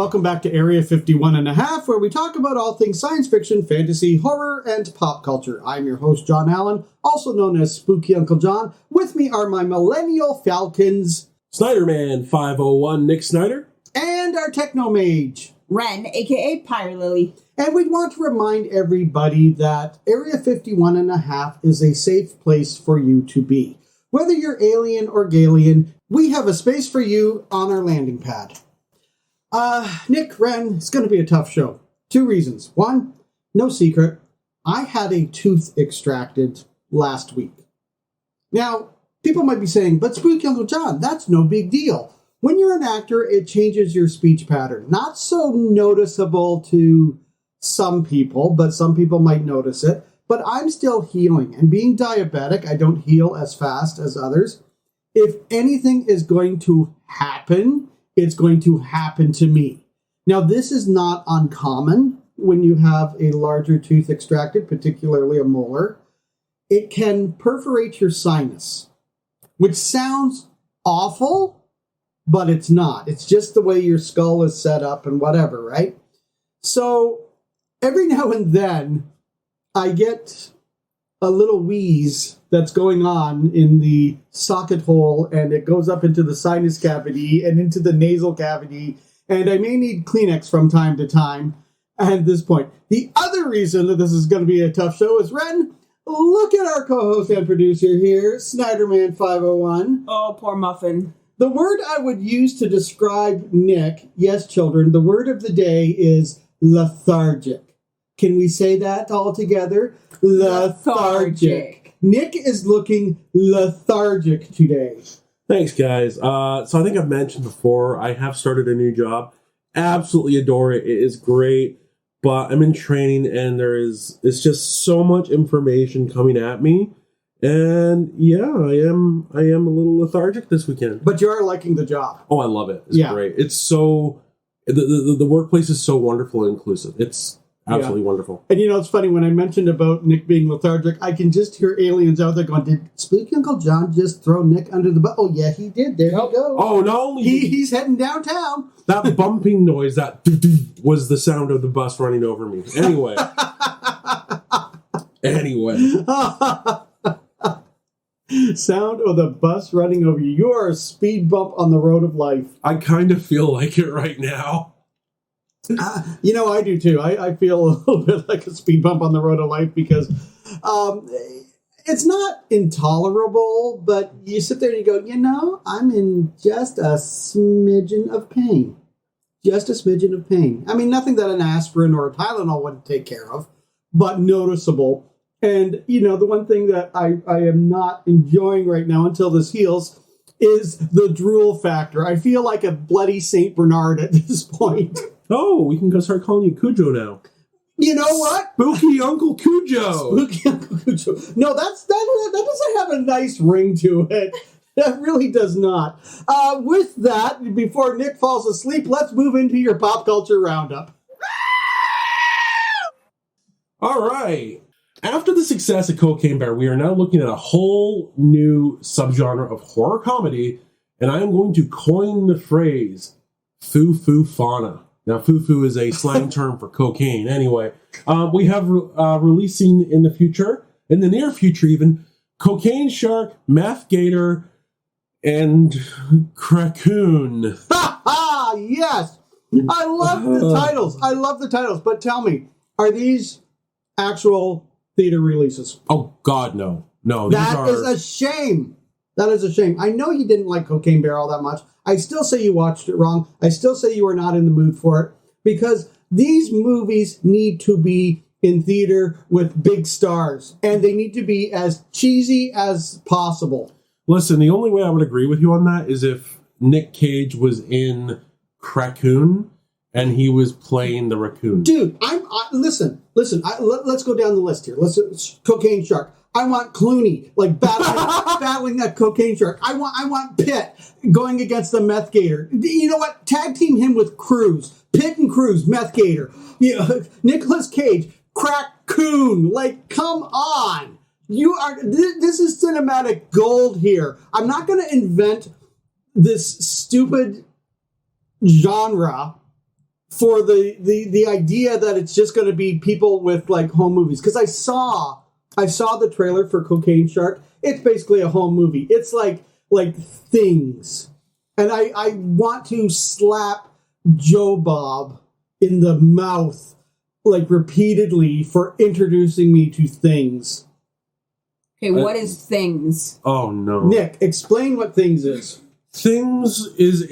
welcome back to Area 51 and a half, where we talk about all things science fiction, fantasy, horror, and pop culture. I'm your host, John Allen, also known as Spooky Uncle John. With me are my Millennial Falcons, Snyderman 501, Nick Snyder. And our Techno Mage, Ren, a.k.a. Pyre Lily. And we want to remind everybody that Area 51 and a half is a safe place for you to be. Whether you're alien or Gaylian, we have a space for you on our landing pad. Nick, Ren, it's going to be a tough show. 2 reasons. 1, no secret, I had a tooth extracted last week. Now, people might be saying, but Spooky Uncle John, that's no big deal. When you're an actor, it changes your speech pattern. Not so noticeable to some people, but some people might notice it. But I'm still healing, and being diabetic, I don't heal as fast as others. If anything is going to happen, it's going to happen to me. Now, this is not uncommon when you have a larger tooth extracted, particularly a molar. It can perforate your sinus, which sounds awful, but it's not. It's just the way your skull is set up and whatever, right? So every now and then, I get a little wheeze that's going on in the socket hole, and it goes up into the sinus cavity and into the nasal cavity, and I may need Kleenex from time to time at this point. The other reason that this is going to be a tough show is, Ren, look at our co-host and producer here, Snyderman 501. Oh, poor Muffin. The word I would use to describe Nick, yes, children, the word of the day is lethargic. Can we say that all together? Lethargic. Nick is looking lethargic today. Thanks, guys. So I think I've mentioned before, I have started a new job. Absolutely adore it. It is great. But I'm in training, and it's just so much information coming at me. And yeah, I am a little lethargic this weekend. But you are liking the job. Oh, I love it. It's great. It's so the workplace is so wonderful and inclusive. It's absolutely wonderful. And it's funny, when I mentioned about Nick being lethargic, I can just hear aliens out there going, did Spooky Uncle John just throw Nick under the bus? Oh, yeah, he did. There you go. Oh, not only... He's heading downtown. That bumping noise, that was the sound of the bus running over me. Anyway. Sound of the bus running over you. You are a speed bump on the road of life. I kind of feel like it right now. I do too. I feel a little bit like a speed bump on the road of life because it's not intolerable, but you sit there and you go, I'm in just a smidgen of pain. Just a smidgen of pain. I mean, nothing that an aspirin or a Tylenol wouldn't take care of, but noticeable. And, the one thing that I am not enjoying right now until this heals is the drool factor. I feel like a bloody St. Bernard at this point. Oh, we can go start calling you Cujo now. You know what? Spooky Uncle Cujo. Spooky Uncle Cujo. No, that doesn't have a nice ring to it. That really does not. With that, before Nick falls asleep, let's move into your pop culture roundup. All right. After the success of Cocaine Bear, we are now looking at a whole new subgenre of horror comedy, and I am going to coin the phrase foo-foo fauna. Now, foo-foo is a slang term for cocaine. Anyway, we have releasing in the near future even, Cocaine Shark, Meth Gator, and Krakoon. Ha ha! Yes! I love the titles. But tell me, are these actual theater releases? Oh, God, no. No, That is a shame. That is a shame. I know you didn't like Cocaine Bear all that much. I still say you watched it wrong. I still say you are not in the mood for it, because these movies need to be in theater with big stars, and they need to be as cheesy as possible. Listen, the only way I would agree with you on that is if Nick Cage was in Krakoon and he was playing the raccoon. Dude, listen. Let's go down the list here. Cocaine Shark. I want Clooney, like battling that cocaine shark. I want Pitt going against the Meth Gator. You know what? Tag team him with Cruz. Pitt and Cruz, Meth Gator. Nicolas Cage, Krakoon. Like, come on. This is cinematic gold here. I'm not going to invent this stupid genre for the idea that it's just going to be people with like home movies. Because I saw the trailer for Cocaine Shark. It's basically a home movie. It's like Things, and I want to slap Joe Bob in the mouth like repeatedly for introducing me to Things. Okay, what is Things? Oh no, Nick, explain what Things is. Things is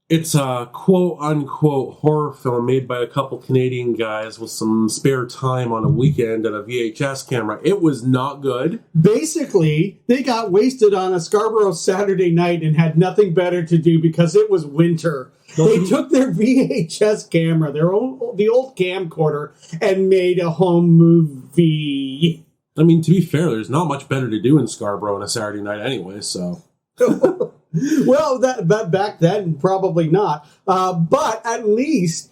it's a quote-unquote horror film made by a couple Canadian guys with some spare time on a weekend and a VHS camera. It was not good. Basically, they got wasted on a Scarborough Saturday night and had nothing better to do because it was winter. They took their VHS camera, the old camcorder, and made a home movie. I mean, to be fair, there's not much better to do in Scarborough on a Saturday night anyway, so... Well, that back then, probably not. But at least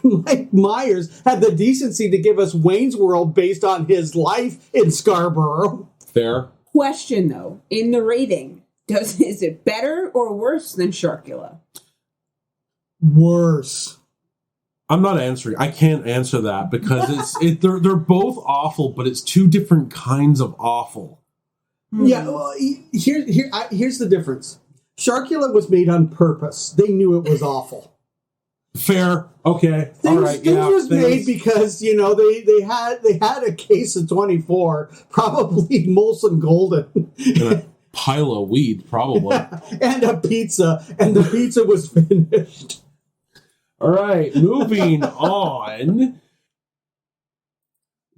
Mike Myers had the decency to give us Wayne's World based on his life in Scarborough. Fair. Question, though. In the rating, is it better or worse than Sharkula? Worse. I'm not answering. I can't answer that because they're both awful, but it's two different kinds of awful. Yeah, well, here's the difference. Sharkula was made on purpose. They knew it was awful. Fair. Okay. All right. Things Yeah. was made because they had a case of 24, probably Molson Golden, And a pile of weed, probably. and a pizza, and the pizza was finished. All right. Moving on.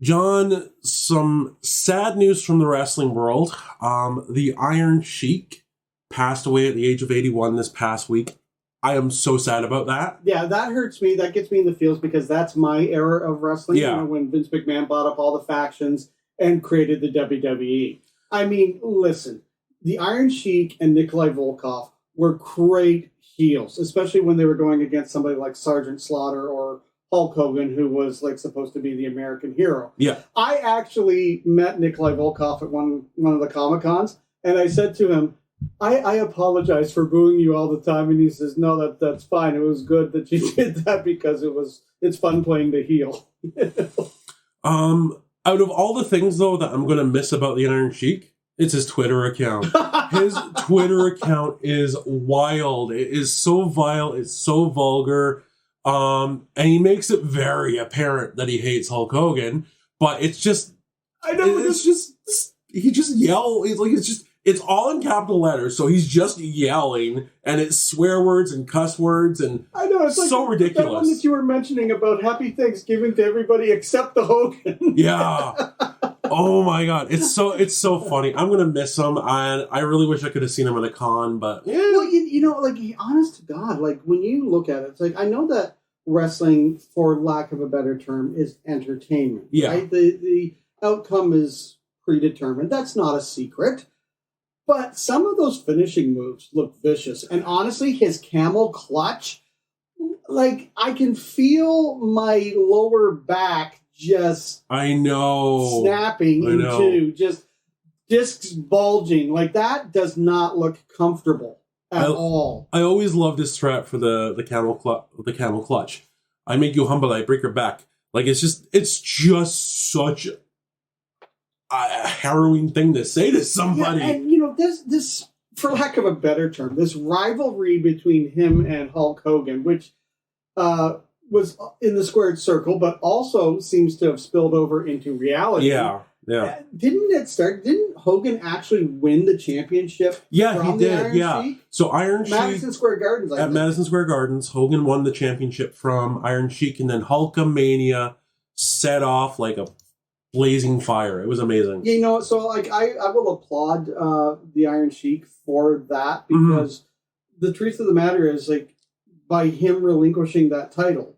John, some sad news from the wrestling world. The Iron Sheik passed away at the age of 81 this past week. I am so sad about that. Yeah, that hurts me. That gets me in the feels because that's my era of wrestling. Yeah. You know, when Vince McMahon bought up all the factions and created the WWE. I mean, listen, the Iron Sheik and Nikolai Volkov were great heels, especially when they were going against somebody like Sergeant Slaughter or Hulk Hogan, who was like supposed to be the American hero. Yeah. I actually met Nikolai Volkov at one of the Comic-Cons, and I said to him, I apologize for booing you all the time. And he says, no, that's fine. It was good that you did that because it's fun playing the heel. Out of all the things, though, that I'm going to miss about the Iron Sheik, it's his Twitter account. His Twitter account is wild. It is so vile. It's so vulgar. And he makes it very apparent that he hates Hulk Hogan, but it's just, I know he just yells. It's all in capital letters, so he's just yelling, and it's swear words and cuss words, and I know it's so like ridiculous. That one that you were mentioning about Happy Thanksgiving to everybody except the Hogan. Yeah. Oh my god, it's so funny. I'm gonna miss him, and I really wish I could have seen him at a con, but yeah. Well, you know, like honest to God, like when you look at it, it's like I know that wrestling, for lack of a better term, is entertainment. Yeah. Right? The outcome is predetermined. That's not a secret. But some of those finishing moves look vicious. And honestly, his camel clutch, like, I can feel my lower back just I know snapping into just discs bulging. Like, that does not look comfortable at all. I always loved his threat for the camel clutch. I make you humble, I break your back. Like, it's just such a harrowing thing to say to somebody. Yeah, and you know, this, for lack of a better term, this rivalry between him and Hulk Hogan, which was in the squared circle, but also seems to have spilled over into reality. Yeah. Didn't Hogan actually win the championship? Yeah, from he the did. Iron Yeah. Sheik? So Iron Madison Sheik Square Gardens. at Madison Square Gardens, Hogan won the championship from Iron Sheik, and then Hulkamania set off like a blazing fire. It was amazing. You know, so like I will applaud the Iron Sheik for that because the truth of the matter is, like, by him relinquishing that title,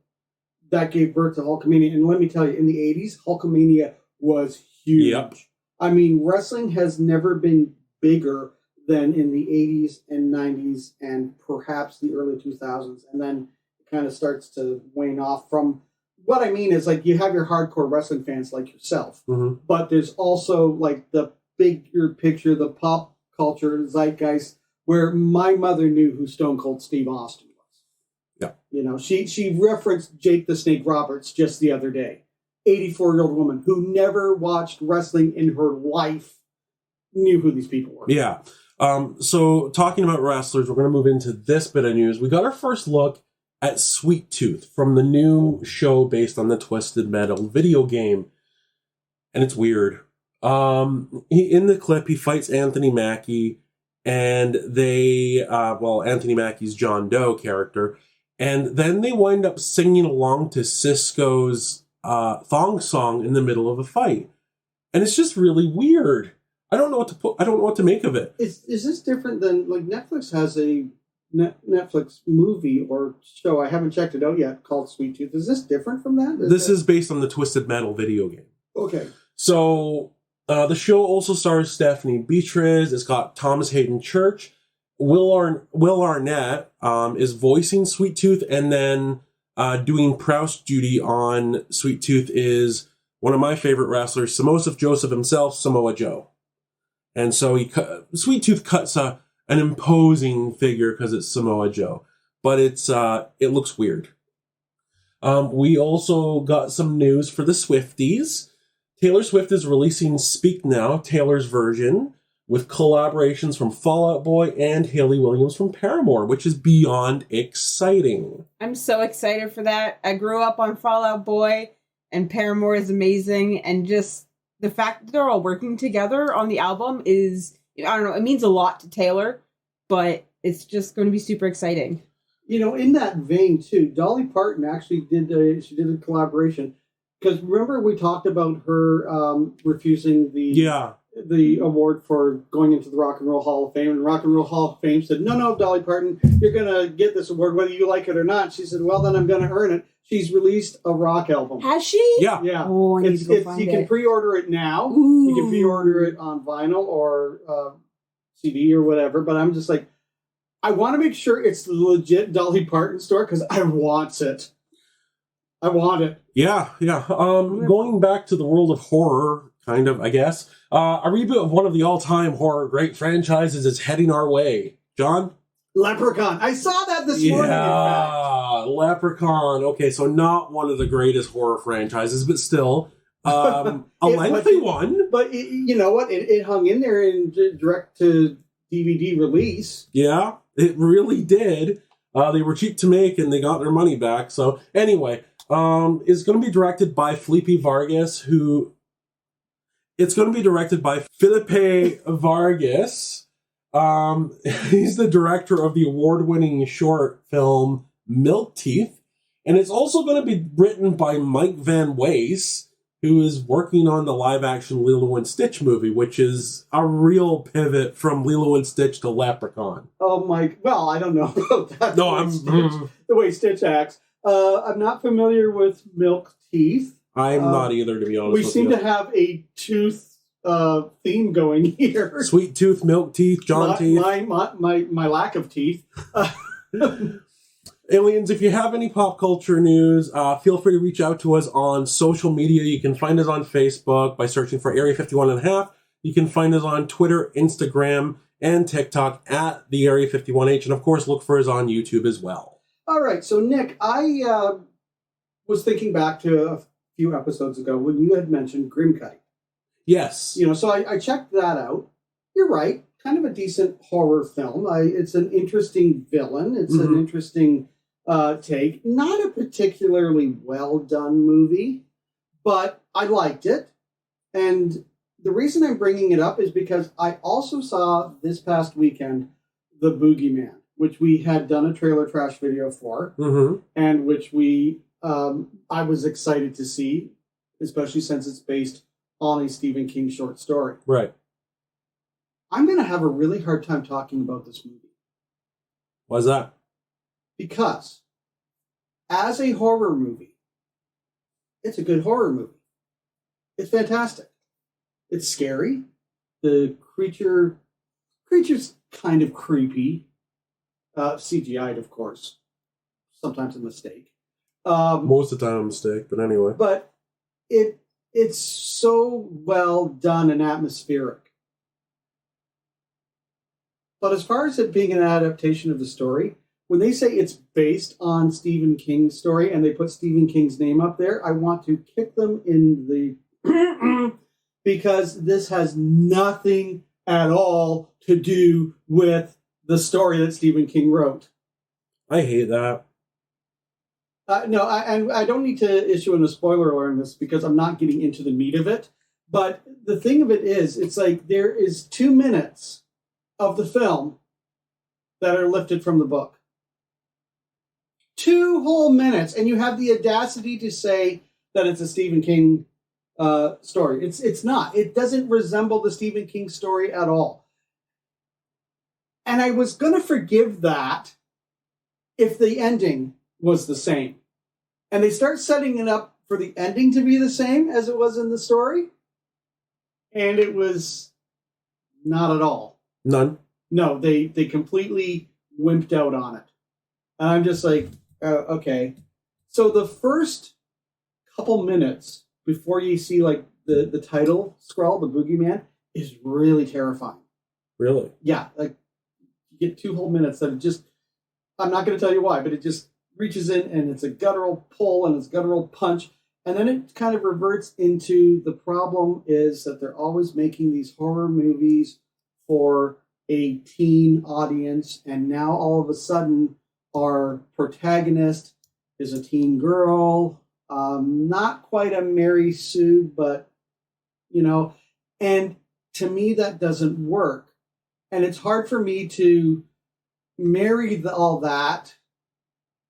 that gave birth to Hulkamania. And let me tell you, in the 80s, Hulkamania was huge. Yep. I mean, wrestling has never been bigger than in the 80s and 90s and perhaps the early 2000s. And then it kind of starts to wane off from... What I mean is, like, you have your hardcore wrestling fans like yourself, but there's also, like, the bigger picture, the pop culture zeitgeist, where my mother knew who Stone Cold Steve Austin was. Yeah. You know, she referenced Jake the Snake Roberts just the other day. 84-year-old woman who never watched wrestling in her life knew who these people were. Yeah. So talking about wrestlers, we're going to move into this bit of news. We got our first look at Sweet Tooth from the new show based on the Twisted Metal video game. And it's weird. In the clip, he fights Anthony Mackie, and Anthony Mackie's John Doe character, and then they wind up singing along to Cisco's thong song in the middle of a fight. And it's just really weird. I don't know what to make of it. Is this different than, like, Netflix has a Netflix movie or show, I haven't checked it out yet, called Sweet Tooth. Is this different from that? This is based on the Twisted Metal video game. Okay. So the show also stars Stephanie Beatriz. It's got Thomas Hayden Church. Will Arnett is voicing Sweet Tooth, and then doing Proust duty on Sweet Tooth is one of my favorite wrestlers, Samoa Joseph himself, Samoa Joe. And so Sweet Tooth cuts an imposing figure because it's Samoa Joe, but it looks weird. We also got some news for the Swifties. Taylor Swift is releasing Speak Now, Taylor's version, with collaborations from Fall Out Boy and Hayley Williams from Paramore, which is beyond exciting. I'm so excited for that. I grew up on Fall Out Boy, and Paramore is amazing, and just the fact that they're all working together on the album is, I don't know, it means a lot to Taylor, but it's just going to be super exciting. You know, in that vein, too, Dolly Parton actually did a collaboration. Because remember we talked about her refusing the award for going into the Rock and Roll Hall of Fame, and Rock and Roll Hall of Fame said, no, Dolly Parton, you're going to get this award whether you like it or not. She said, well, then I'm going to earn it. She's released a rock album. Has she? Yeah. Yeah. Oh, I need to go find you it. can pre-order it now. Ooh. You can pre-order it on vinyl or CD or whatever, but I'm just like, I want to make sure it's the legit Dolly Parton store because I want it. I want it. Yeah. Going back to the world of horror, kind of, I guess. A reboot of one of the all-time horror great franchises is heading our way. John? Leprechaun. I saw that this morning. Yeah, Leprechaun. Okay, so not one of the greatest horror franchises, but still a lengthy one. But you know what? It hung in there in direct to DVD release. Yeah, it really did. They were cheap to make, and they got their money back. So anyway. Is going to be directed by Felipe Vargas, it's going to be directed by Felipe Vargas. He's the director of the award-winning short film Milk Teeth. And it's also going to be written by Mike Van Wees, who is working on the live-action Lilo and Stitch movie, which is a real pivot from Lilo and Stitch to Leprechaun. Oh my, well, I don't know about that. No, the way Stitch acts. I'm not familiar with Milk Teeth. I'm not either, to be honest with you. We seem to have a tooth theme going here. Sweet Tooth, Milk Teeth, John Teeth. My lack of teeth. Aliens, if you have any pop culture news, feel free to reach out to us on social media. You can find us on Facebook by searching for Area 51.5. You can find us on Twitter, Instagram, and TikTok at the Area 51H. And of course, look for us on YouTube as well. All right, so Nick, I was thinking back to a few episodes ago when you had mentioned Grimkite. Yes. You know, so I checked that out. You're right, kind of a decent horror film. It's an interesting villain. It's an interesting take. Not a particularly well-done movie, but I liked it. And the reason I'm bringing it up is because I also saw this past weekend The Boogeyman, which we had done a trailer trash video for, and which I was excited to see, especially since it's based on a Stephen King short story. Right. I'm going to have a really hard time talking about this movie. Why's that? Because as a horror movie, it's a good horror movie. It's fantastic. It's scary. The creature's kind of creepy. CGI'd, of course. Sometimes a mistake. Most of the time a mistake, but anyway. But it's so well done and atmospheric. But as far as it being an adaptation of the story, when they say it's based on Stephen King's story and they put Stephen King's name up there, I want to kick them in the because this has nothing at all to do with the story that Stephen King wrote. I hate that. No, I don't need to issue a spoiler alert on this because I'm not getting into the meat of it. But the thing of it is, it's like there is 2 minutes of the film that are lifted from the book. 2 whole minutes, and you have the audacity to say that it's a Stephen King story. It's not. It doesn't resemble the Stephen King story at all. And I was going to forgive that if the ending was the same. And they start setting it up for the ending to be the same as it was in the story. And it was not at all. None. No, they completely wimped out on it. And I'm just like, okay. So the first couple minutes before you see like the title scroll, the Boogeyman, is really terrifying. Really? Yeah, like you get 2 whole minutes that it just, I'm not going to tell you why, but it just reaches in and it's a guttural pull and it's a guttural punch. And then it kind of reverts into the problem is that they're always making these horror movies for a teen audience. And now all of a sudden our protagonist is a teen girl, not quite a Mary Sue, but, you know, and to me that doesn't work. And it's hard for me to marry all that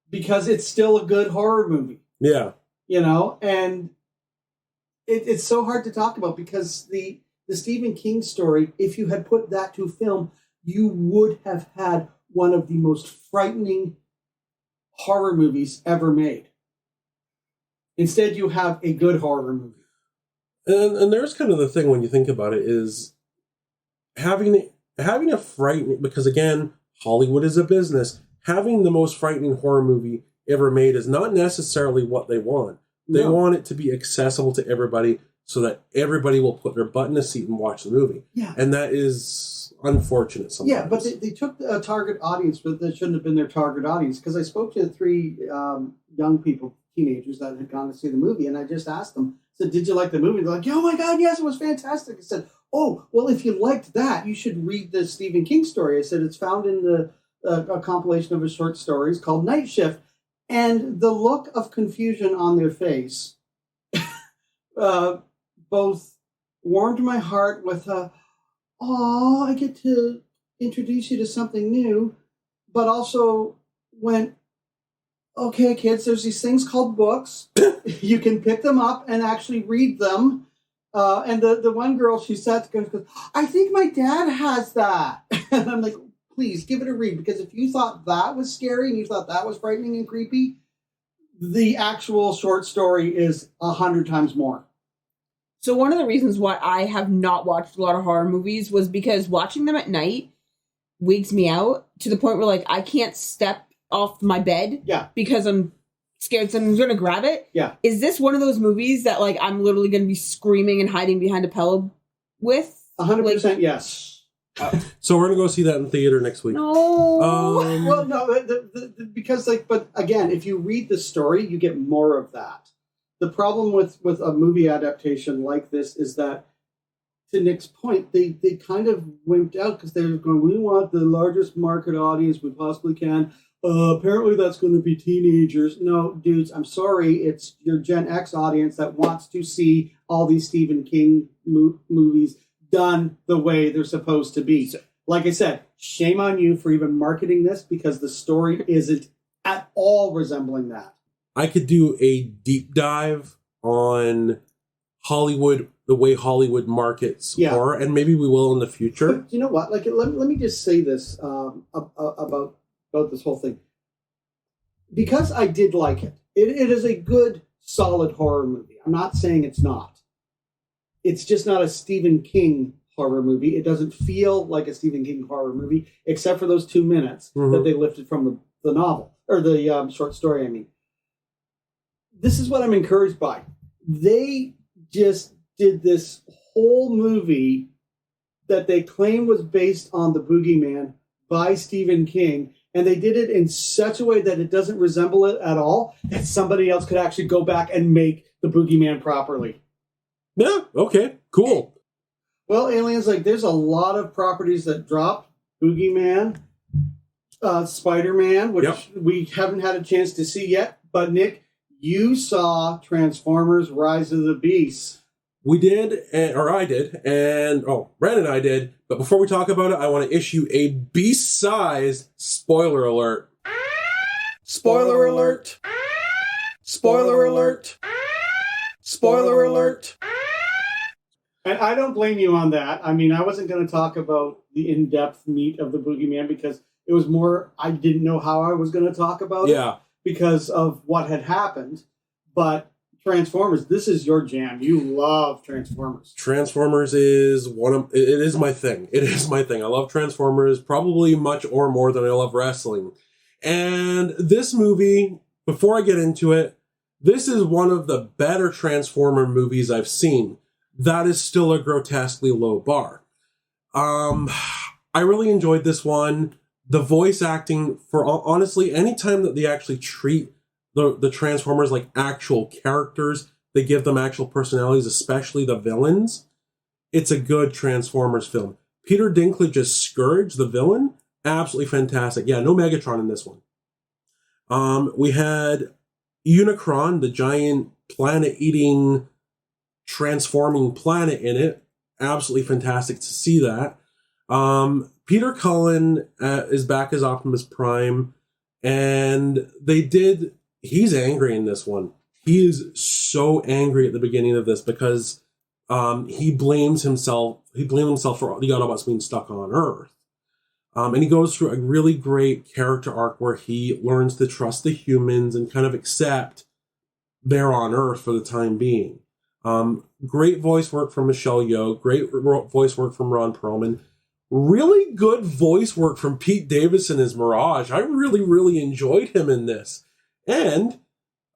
because it's still a good horror movie. Yeah. You know, and it's so hard to talk about because the Stephen King story, if you had put that to film, you would have had one of the most frightening horror movies ever made. Instead, you have a good horror movie. And there's kind of the thing when you think about it is having a frightening, because again, Hollywood is a business. Having the most frightening horror movie ever made is not necessarily what they want. They want it to be accessible to everybody so that everybody will put their butt in a seat and watch the movie. Yeah. And that is unfortunate sometimes. Yeah, but they took a target audience, but that shouldn't have been their target audience. Because I spoke to 3 young people, teenagers that had gone to see the movie, and I just asked them, I said, did you like the movie? They're like, oh my God, yes, it was fantastic. I said, oh, well, if you liked that, you should read the Stephen King story. I said, it's found in a compilation of his short stories called Night Shift. And the look of confusion on their face both warmed my heart with I get to introduce you to something new, but also went, okay, kids, there's these things called books. You can pick them up and actually read them. And the one girl, she sat there and goes, I think my dad has that. And I'm like, please give it a read, because if you thought that was scary and you thought that was frightening and creepy, the actual short story is 100 times more. So one of the reasons why I have not watched a lot of horror movies was because watching them at night wigs me out to the point where like I can't step off my bed because I'm scared someone's going to grab it. Yeah. Is this one of those movies that like I'm literally going to be screaming and hiding behind a pillow with? 100% yes. So we're gonna go see that in theater next week. No. Well, no, because like, but again, if you read the story, you get more of that. The problem with a movie adaptation like this is that, to Nick's point, they kind of wimped out because they were going, we want the largest market audience we possibly can. Apparently that's going to be teenagers. No, dudes, I'm sorry. It's your Gen X audience that wants to see all these Stephen King movies done the way they're supposed to be. Like I said, shame on you for even marketing this because the story isn't at all resembling that. I could do a deep dive on Hollywood, the way Hollywood markets horror, and maybe we will in the future. But you know what? Like, let me just say this about this whole thing. Because I did like it. It is a good, solid horror movie. I'm not saying it's not. It's just not a Stephen King horror movie. It doesn't feel like a Stephen King horror movie, except for those 2 minutes that they lifted from the novel, or the short story, I mean. This is what I'm encouraged by. They just did this whole movie that they claim was based on The Boogeyman by Stephen King, And they did it in such a way that it doesn't resemble it at all, that somebody else could actually go back and make the Boogeyman properly. Yeah, okay, cool. Well, Aliens, like, there's a lot of properties that dropped. Boogeyman, Spider-Man, which we haven't had a chance to see yet. But, Nick, you saw Transformers Rise of the Beasts. We did, or I did, and, Brandon and I did. But before we talk about it, I want to issue a beast-sized spoiler alert. Spoiler alert! Spoiler alert! Spoiler alert! And I don't blame you on that. I mean, I wasn't going to talk about the in-depth meat of the Boogeyman because it was more, I didn't know how I was going to talk about it because of what had happened. But Transformers, this is your jam. You love Transformers. Transformers is it is my thing. It is my thing. I love Transformers probably much or more than I love wrestling. And this movie, before I get into it, this is one of the better Transformer movies I've seen. That is still a grotesquely low bar. I really enjoyed this one. The voice acting, for honestly, anytime that they actually treat the Transformers like actual characters, they give them actual personalities, especially the villains, it's a good Transformers film. Peter Dinklage as Scourge, the villain, absolutely fantastic. Yeah, no Megatron in this one. We had Unicron, the giant planet-eating, transforming planet in it. Absolutely fantastic to see that. Peter Cullen is back as Optimus Prime, and he's angry in this one. He is so angry at the beginning of this because he blamed himself for the Autobots being stuck on Earth. And he goes through a really great character arc where he learns to trust the humans and kind of accept they're on Earth for the time being. Great voice work from Michelle Yeoh. Great voice work from Ron Perlman. Really good voice work from Pete Davidson as Mirage. I really, really enjoyed him in this. And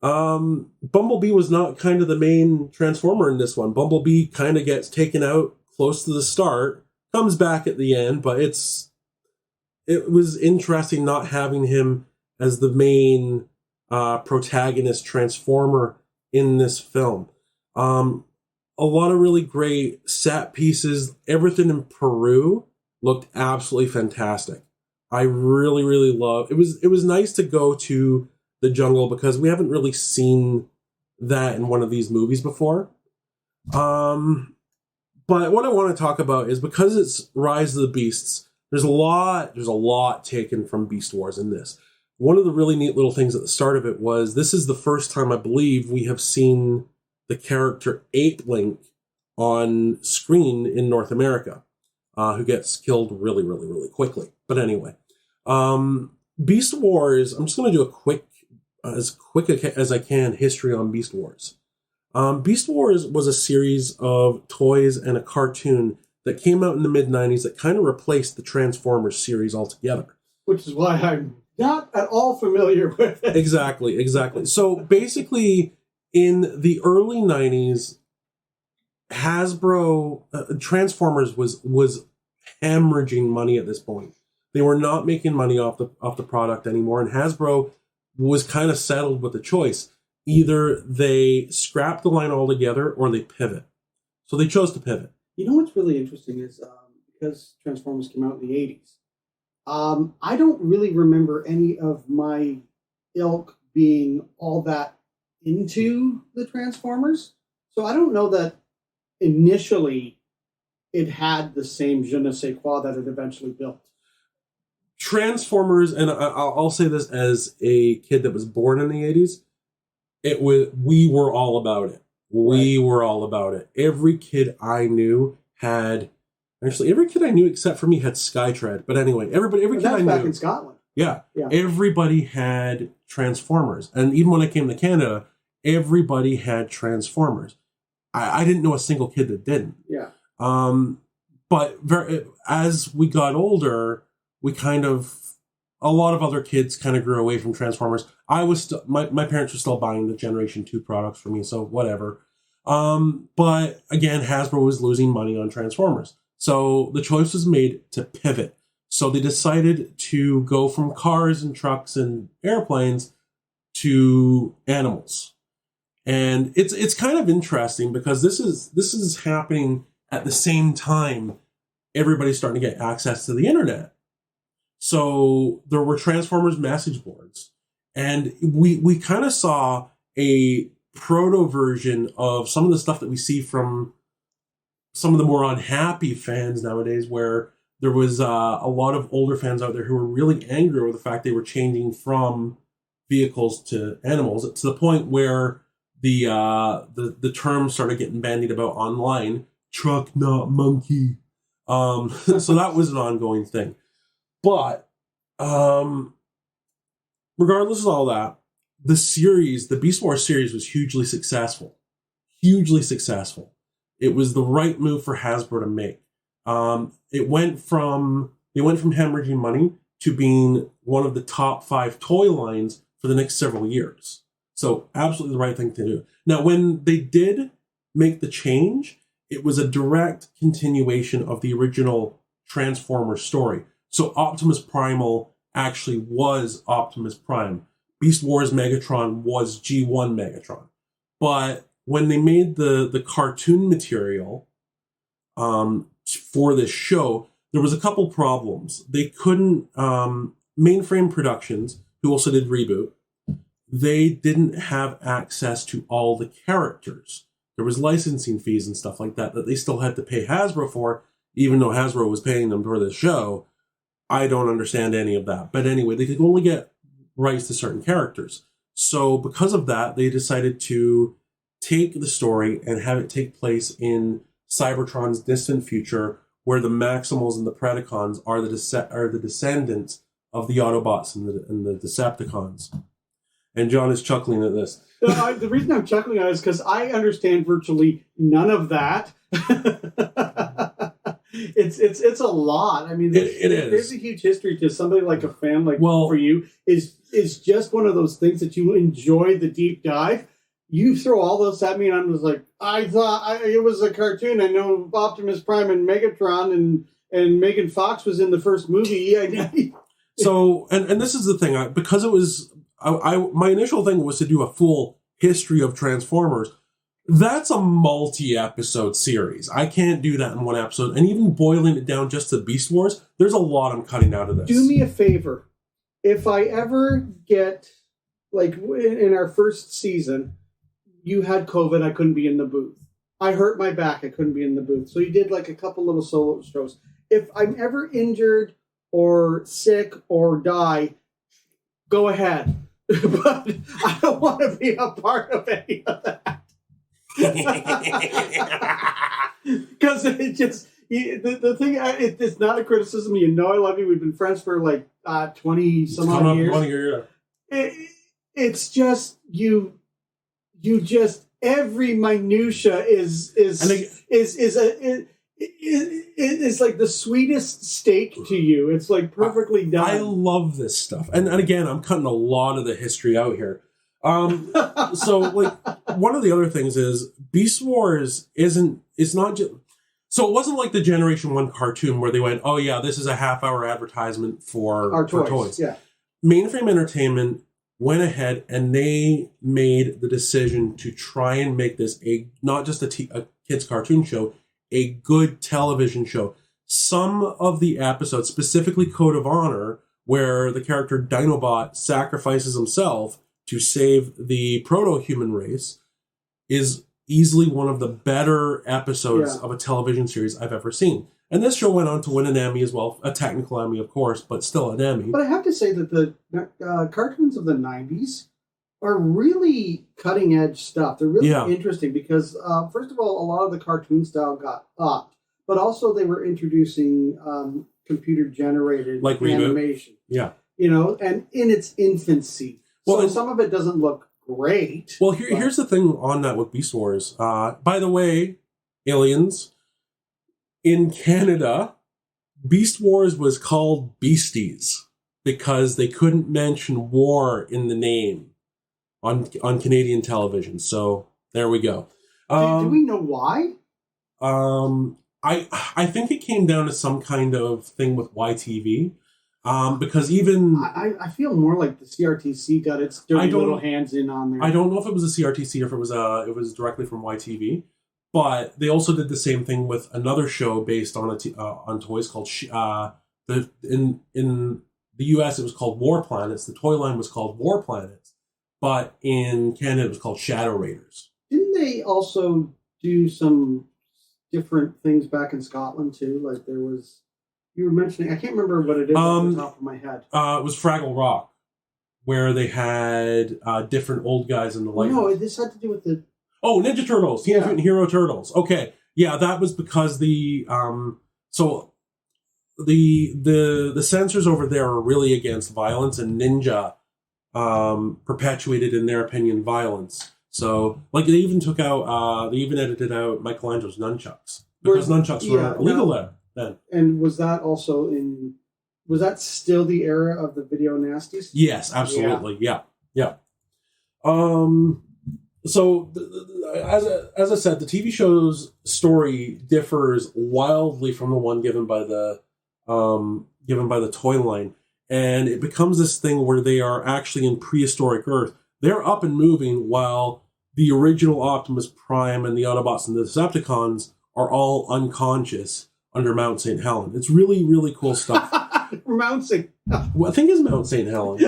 Bumblebee was not kind of the main Transformer in this one. Bumblebee kind of gets taken out close to the start, comes back at the end, but it was interesting not having him as the main protagonist Transformer in this film. A lot of really great set pieces. Everything in Peru looked absolutely fantastic. I really, really love it. It was nice to go to the jungle because we haven't really seen that in one of these movies before. But what I want to talk about is because it's Rise of the Beasts, there's a lot taken from Beast Wars in this. One of the really neat little things at the start of it was this is the first time I believe we have seen the character Ape Link on screen in North America, who gets killed really, really, really quickly. But anyway, Beast Wars, I'm just going to do as quick as I can, history on Beast Wars. Beast Wars was a series of toys and a cartoon that came out in the mid-90s that kind of replaced the Transformers series altogether. Which is why I'm not at all familiar with it. Exactly. So basically, in the early 90s, Hasbro, Transformers was hemorrhaging money at this point. They were not making money off the product anymore, and Hasbro was kind of settled with the choice. Either they scrap the line altogether or they pivot. So they chose to pivot. You know what's really interesting is because Transformers came out in the 80s, I don't really remember any of my ilk being all that into the Transformers. So I don't know that initially it had the same je ne sais quoi that it eventually built. Transformers, and I'll say this as a kid that was born in the 80s, we were all about it. We were all about it. Every kid I knew every kid I knew except for me had Skytread. But anyway, every kid I knew. Back in Scotland. Yeah. Everybody had Transformers. And even when I came to Canada, everybody had Transformers. I didn't know a single kid that didn't. Yeah. But as we got older, a lot of other kids kind of grew away from Transformers. I was still, my parents were still buying the Generation 2 products for me, so whatever. But again, Hasbro was losing money on Transformers. So the choice was made to pivot. So they decided to go from cars and trucks and airplanes to animals. And it's kind of interesting because this is happening at the same time everybody's starting to get access to the internet. So there were Transformers message boards, and we kind of saw a proto version of some of the stuff that we see from some of the more unhappy fans nowadays, where there was a lot of older fans out there who were really angry over the fact they were changing from vehicles to animals, to the point where the term started getting bandied about online, truck not monkey. So that was an ongoing thing. But regardless of all that, the Beast Wars series was hugely successful. Hugely successful. It was the right move for Hasbro to make. They went from hemorrhaging money to being one of the top 5 toy lines for the next several years. So absolutely the right thing to do. Now, when they did make the change, it was a direct continuation of the original Transformers story. So Optimus Primal actually was Optimus Prime. Beast Wars Megatron was G1 Megatron. But when they made the cartoon material for this show, there was a couple problems. They couldn't, Mainframe Productions, who also did Reboot, they didn't have access to all the characters. There was licensing fees and stuff like that they still had to pay Hasbro for, even though Hasbro was paying them for this show. I don't understand any of that. But anyway, they could only get rights to certain characters. So because of that, they decided to take the story and have it take place in Cybertron's distant future, where the Maximals and the Predacons are the descendants of the Autobots and the Decepticons. And John is chuckling at this. The reason I'm chuckling at it is because I understand virtually none of that. It's a lot. I mean, there's a huge history to somebody like a fan for you is just one of those things that you enjoy the deep dive. You throw all those at me, and I'm just like, I thought it was a cartoon. I know Optimus Prime and Megatron and Megan Fox was in the first movie. So, and this is the thing, because it was, my initial thing was to do a full history of Transformers. That's a multi-episode series. I can't do that in one episode. And even boiling it down just to Beast Wars, there's a lot I'm cutting out of this. Do me a favor. If I ever get, in our first season, you had COVID, I couldn't be in the booth. I hurt my back, I couldn't be in the booth. So you did a couple little solo shows. If I'm ever injured or sick or die, go ahead. But I don't want to be a part of any of that. Because it just, the thing, it's not a criticism. You know I love you. We've been friends for 20 some odd years. 20 years. It's just, you just, every minutia is like the sweetest steak to you. It's perfectly done. I love this stuff. And again, I'm cutting a lot of the history out here. So one of the other things is Beast Wars it's not just, so it wasn't like the Generation 1 cartoon where they went, oh yeah, this is a half-hour advertisement for our toys. Yeah. Mainframe Entertainment went ahead and they made the decision to try and make this not just a kids cartoon show, a good television show. Some of the episodes, specifically Code of Honor, where the character Dinobot sacrifices himself to save the proto-human race, is easily one of the better episodes of a television series I've ever seen. And this show went on to win an Emmy as well, a technical Emmy, of course, but still an Emmy. But I have to say that the cartoons of the 90s are really cutting-edge stuff. They're really interesting because, first of all, a lot of the cartoon style got upped, but also they were introducing computer-generated animation. Yeah. And in its infancy. Well, so some of it doesn't look great. Well, here's the thing on that with Beast Wars. By the way, aliens, in Canada, Beast Wars was called Beasties because they couldn't mention war in the name on Canadian television. So there we go. Do we know why? I think it came down to some kind of thing with YTV. Because even I feel more like the CRTC got its dirty little hands in on there. I don't know if it was a CRTC or if it was directly from YTV, but they also did the same thing with another show based on on toys called in the US it was called War Planets. The toy line was called War Planets, but in Canada it was called Shadow Raiders. Didn't they also do some different things back in Scotland too? Like there was. You were mentioning, I can't remember what it is off the top of my head. It was Fraggle Rock, where they had different old guys in the lighthouse. No, this had to do with the... Oh, Ninja Turtles, Teenage Mutant Hero Turtles. Okay, yeah, that was because the censors over there are really against violence, and Ninja perpetuated, in their opinion, violence. So, like, they even edited out Michelangelo's nunchucks because nunchucks were illegal there. Then. And was that also was that still the era of the video nasties? Yes, absolutely. Yeah. So as I said, the TV show's story differs wildly from the one given by the toy line, and it becomes this thing where they are actually in prehistoric Earth. They're up and moving while the original Optimus Prime and the Autobots and the Decepticons are all unconscious under Mount St. Helen. It's really, really cool stuff. Mount St. Well, I think it's Mount St. Helen.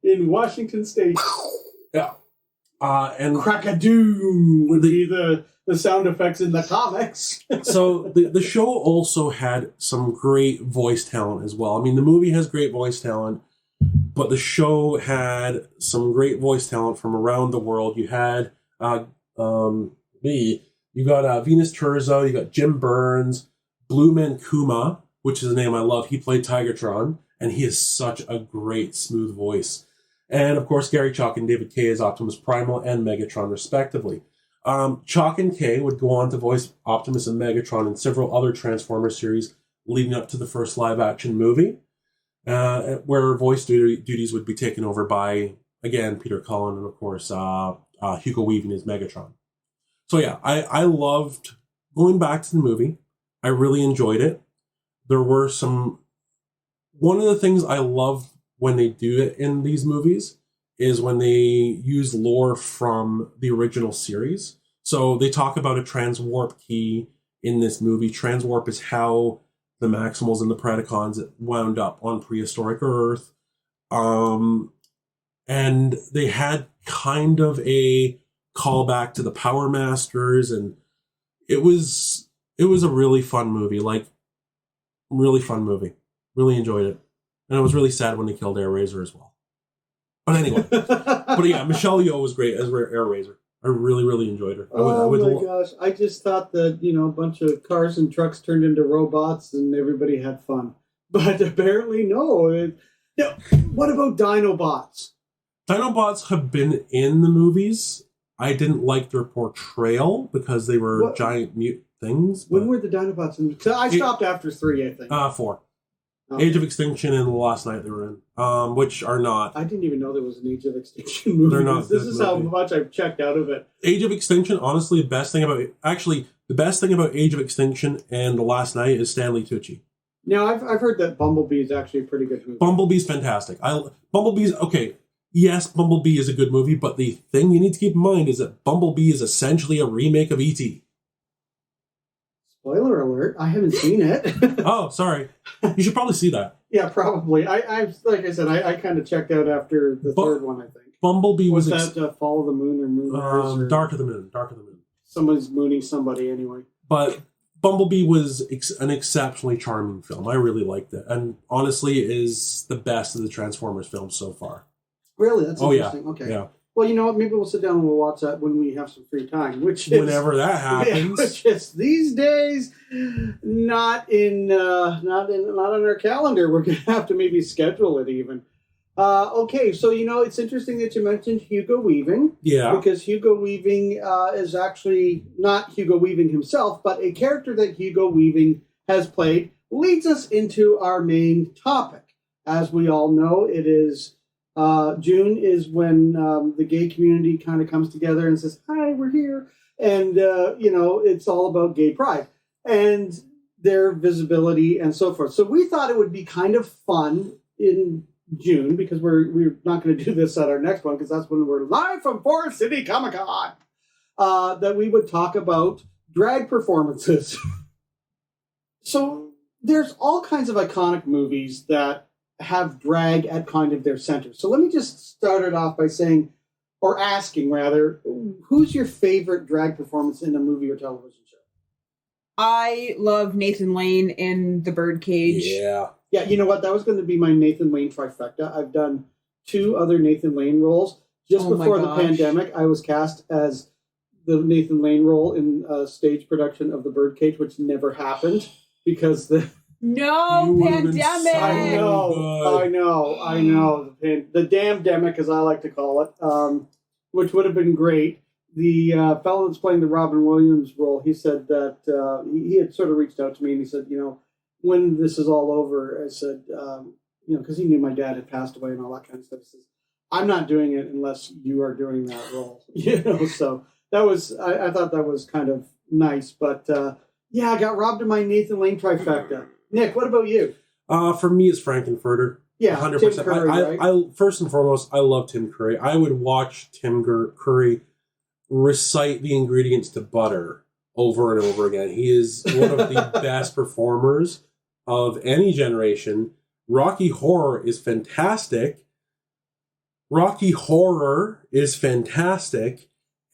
In Washington State. Yeah. And Crack-a-doom would be the sound effects in the comics. So the show also had some great voice talent as well. I mean, the movie has great voice talent, but the show had some great voice talent from around the world. You had you got Venus Terzo, you got Jim Burns, Blue Man Kuma, which is a name I love. He played Tigertron, and he has such a great, smooth voice. And, of course, Gary Chalk and David Kaye as Optimus Primal and Megatron, respectively. Chalk and Kaye would go on to voice Optimus and Megatron in several other Transformers series leading up to the first live-action movie, where voice duties would be taken over by, again, Peter Cullen and, of course, Hugo Weaving as Megatron. So yeah, I loved going back to the movie. I really enjoyed it. There were one of the things I love when they do it in these movies is when they use lore from the original series. So they talk about a transwarp key in this movie. Transwarp is how the Maximals and the Predacons wound up on prehistoric Earth. And they had kind of a callback to the Power Masters, and it was a really fun movie. Like, really fun movie. Really enjoyed it. And I was really sad when they killed Air Razor as well. But anyway. But yeah, Michelle Yeoh was great as Air Razor. I really, really enjoyed her. Gosh. I just thought that, a bunch of cars and trucks turned into robots and everybody had fun. But apparently, no. What about Dinobots? Dinobots have been in the movies. I didn't like their portrayal because they were giant mute things. When were the Dinobots in? I stopped after 3, I think. 4. Okay. Age of Extinction and The Last Night they were in, which are not. I didn't even know there was an Age of Extinction movie. They're not. This is how much I've checked out of it. Age of Extinction, honestly, the best thing about Age of Extinction and The Last Night is Stanley Tucci. Now, I've heard that Bumblebee is actually a pretty good movie. Bumblebee's fantastic. Bumblebee's okay. Yes, Bumblebee is a good movie, but the thing you need to keep in mind is that Bumblebee is essentially a remake of E.T. Spoiler alert, I haven't seen it. Oh, sorry. You should probably see that. Yeah, probably. I like I said, I kind of checked out after the third one, I think. Bumblebee was that Fall of the Moon or Moon? Dark of the Moon. Someone's mooning somebody anyway. But Bumblebee was an exceptionally charming film. I really liked it. And honestly, it is the best of the Transformers films so far. Really? That's interesting. Yeah. Okay. Yeah. Well, you know what? Maybe we'll sit down and we'll watch that when we have some free time. Whenever that happens. Which is these days not in our calendar. We're going to have to maybe schedule it even. Okay, so it's interesting that you mentioned Hugo Weaving. Yeah. Because Hugo Weaving is actually not Hugo Weaving himself, but a character that Hugo Weaving has played leads us into our main topic. As we all know, it is June is when the gay community kind of comes together and says, "Hi, we're here." And, it's all about gay pride and their visibility and so forth. So we thought it would be kind of fun in June, because we're not going to do this at our next one, because that's when we're live from Forest City Comic-Con, that we would talk about drag performances. So there's all kinds of iconic movies that have drag at kind of their center. So let me just start it off by saying, or asking rather, who's your favorite drag performance in a movie or television show? I love Nathan Lane in The Birdcage. Yeah. Yeah, you know what? That was going to be my Nathan Lane trifecta. I've done 2 other Nathan Lane roles. Just before the pandemic, I was cast as the Nathan Lane role in a stage production of The Birdcage, which never happened because the... No, pandemic! I know. The damn-demic, as I like to call it, which would have been great. The fellow that's playing the Robin Williams role, he said that he had sort of reached out to me and he said, when this is all over, I said, because he knew my dad had passed away and all that kind of stuff. He says, I'm not doing it unless you are doing that role. So that was, I thought that was kind of nice. But I got robbed of my Nathan Lane trifecta. Nick, what about you? For me, it's Frankenfurter. Yeah, 100%. Tim Curry, right? I first and foremost, I love Tim Curry. I would watch Tim Curry recite the ingredients to butter over and over again. He is one of the best performers of any generation. Rocky Horror is fantastic.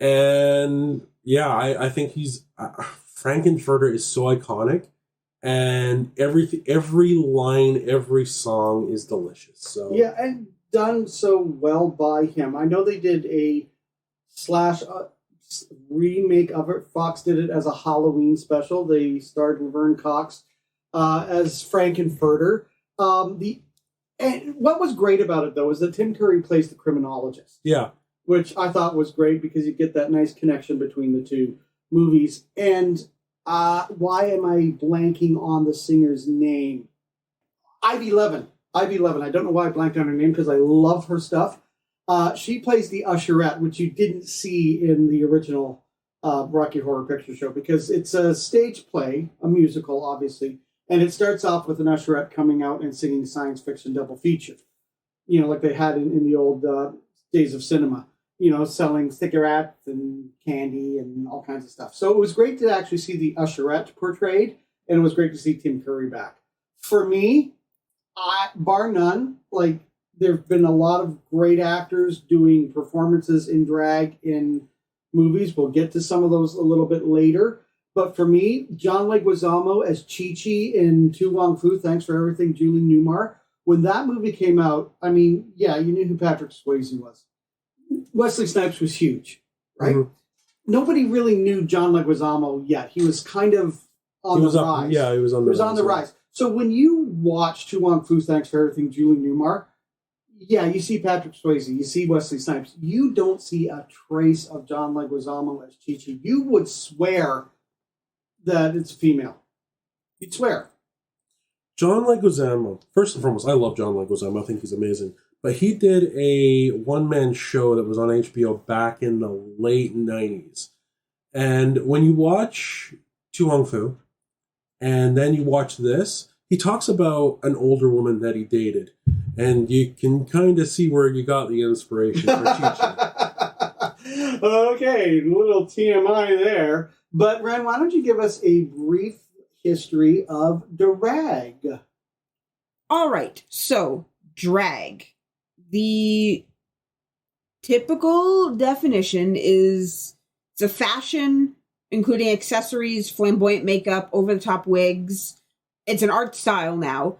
And I think he's Frankenfurter is so iconic, and every line, every song is delicious. So yeah, and done so well by him. I know they did a remake of it. Fox did it as a Halloween special. They starred Laverne Cox as Frankenfurter. And what was great about it, though, is that Tim Curry plays the criminologist. Yeah. Which I thought was great because you get that nice connection between the two movies. And why am I blanking on the singer's name? Ivy Levin. I don't know why I blanked on her name because I love her stuff. She plays the usherette, which you didn't see in the original Rocky Horror Picture Show because it's a stage play, a musical, obviously. And it starts off with an usherette coming out and singing science fiction double feature. Like they had in the old days of cinema. Selling cigarettes and candy and all kinds of stuff. So it was great to actually see the usherette portrayed, and it was great to see Tim Curry back. For me, bar none, there have been a lot of great actors doing performances in drag in movies. We'll get to some of those a little bit later. But for me, John Leguizamo as Chi-Chi in Tu Wong Fu, Thanks for Everything, Julie Newmar. When that movie came out, you knew who Patrick Swayze was. Wesley Snipes was huge, right? Mm-hmm. Nobody really knew John Leguizamo yet. He was kind of on the rise. He was on the rise. So when you watch Tu Wong Fu, Thanks for Everything, Julie Newmar, you see Patrick Swayze, you see Wesley Snipes. You don't see a trace of John Leguizamo as Chi-Chi. You would swear that it's female. You'd swear. John Leguizamo, first and foremost, I love John Leguizamo. I think he's amazing. But he did a one-man show that was on HBO back in the late 90s. And when you watch Tu Wong Fu, and then you watch this, he talks about an older woman that he dated. And you can kind of see where you got the inspiration for Chi-Chi. Okay, a little TMI there. But, Ren, why don't you give us a brief history of drag? All right, so drag. The typical definition is it's a fashion, including accessories, flamboyant makeup, over-the-top wigs. It's an art style now.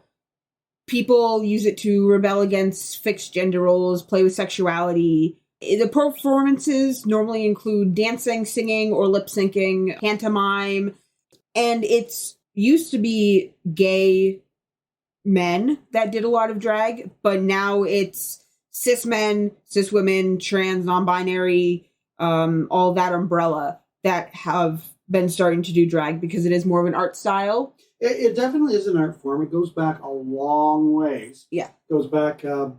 People use it to rebel against fixed gender roles, play with sexuality. The performances normally include dancing, singing, or lip-syncing, pantomime. And it's used to be gay men that did a lot of drag, but now it's cis men, cis women, trans, non-binary, all that umbrella that have been starting to do drag because it is more of an art style. It definitely is an art form. It goes back a long ways. Yeah. It goes back to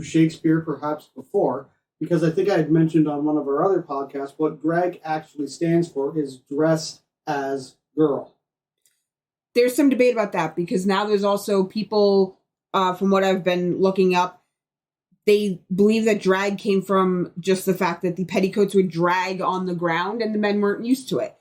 Shakespeare, perhaps before. because I think I had mentioned on one of our other podcasts, what drag actually stands for is dress as girl. There's some debate about that because now there's also people, from what I've been looking up, they believe that drag came from just the fact that the petticoats would drag on the ground and the men weren't used to it.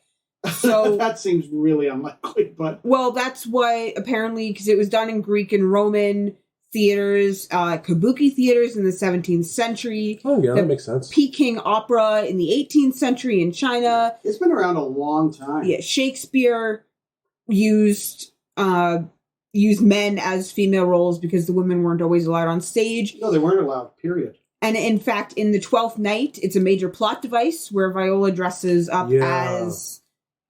So that seems really unlikely, but... Well, that's what apparently, because it was done in Greek and Roman theaters, kabuki theaters in the 17th century. Oh, yeah, that makes sense. Peking opera in the 18th century in China. It's been around a long time. Yeah, Shakespeare used men as female roles because the women weren't always allowed on stage. No, they weren't allowed, period. And in fact, in the 12th Night, it's a major plot device where Viola dresses up as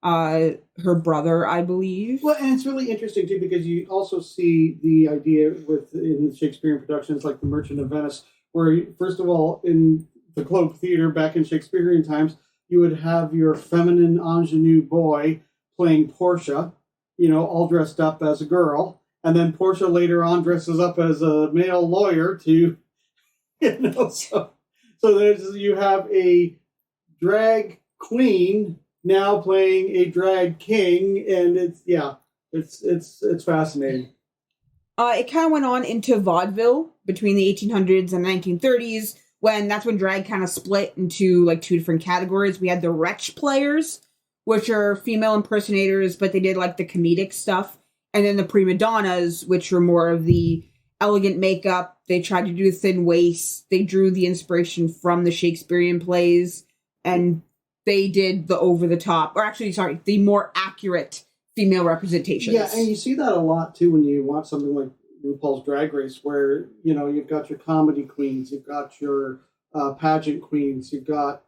her brother, I believe. Well, and it's really interesting, too, because you also see the idea in Shakespearean productions like The Merchant of Venice, where, first of all, in the Globe Theatre back in Shakespearean times, you would have your feminine ingenue boy playing Portia, all dressed up as a girl. And then Portia later on dresses up as a male lawyer to, so you have a drag queen now playing a drag king, and it's fascinating. It kind of went on into vaudeville between the 1800s and 1930s, that's when drag kind of split into like two different categories. We had the wretch players, which are female impersonators, but they did like the comedic stuff. And then the prima donnas, which were more of the elegant makeup. They tried to do thin waists. They drew the inspiration from the Shakespearean plays, and they did the over-the-top, the more accurate female representations. Yeah, and you see that a lot, too, when you watch something like RuPaul's Drag Race, where, you've got your comedy queens, you've got your pageant queens, you've got,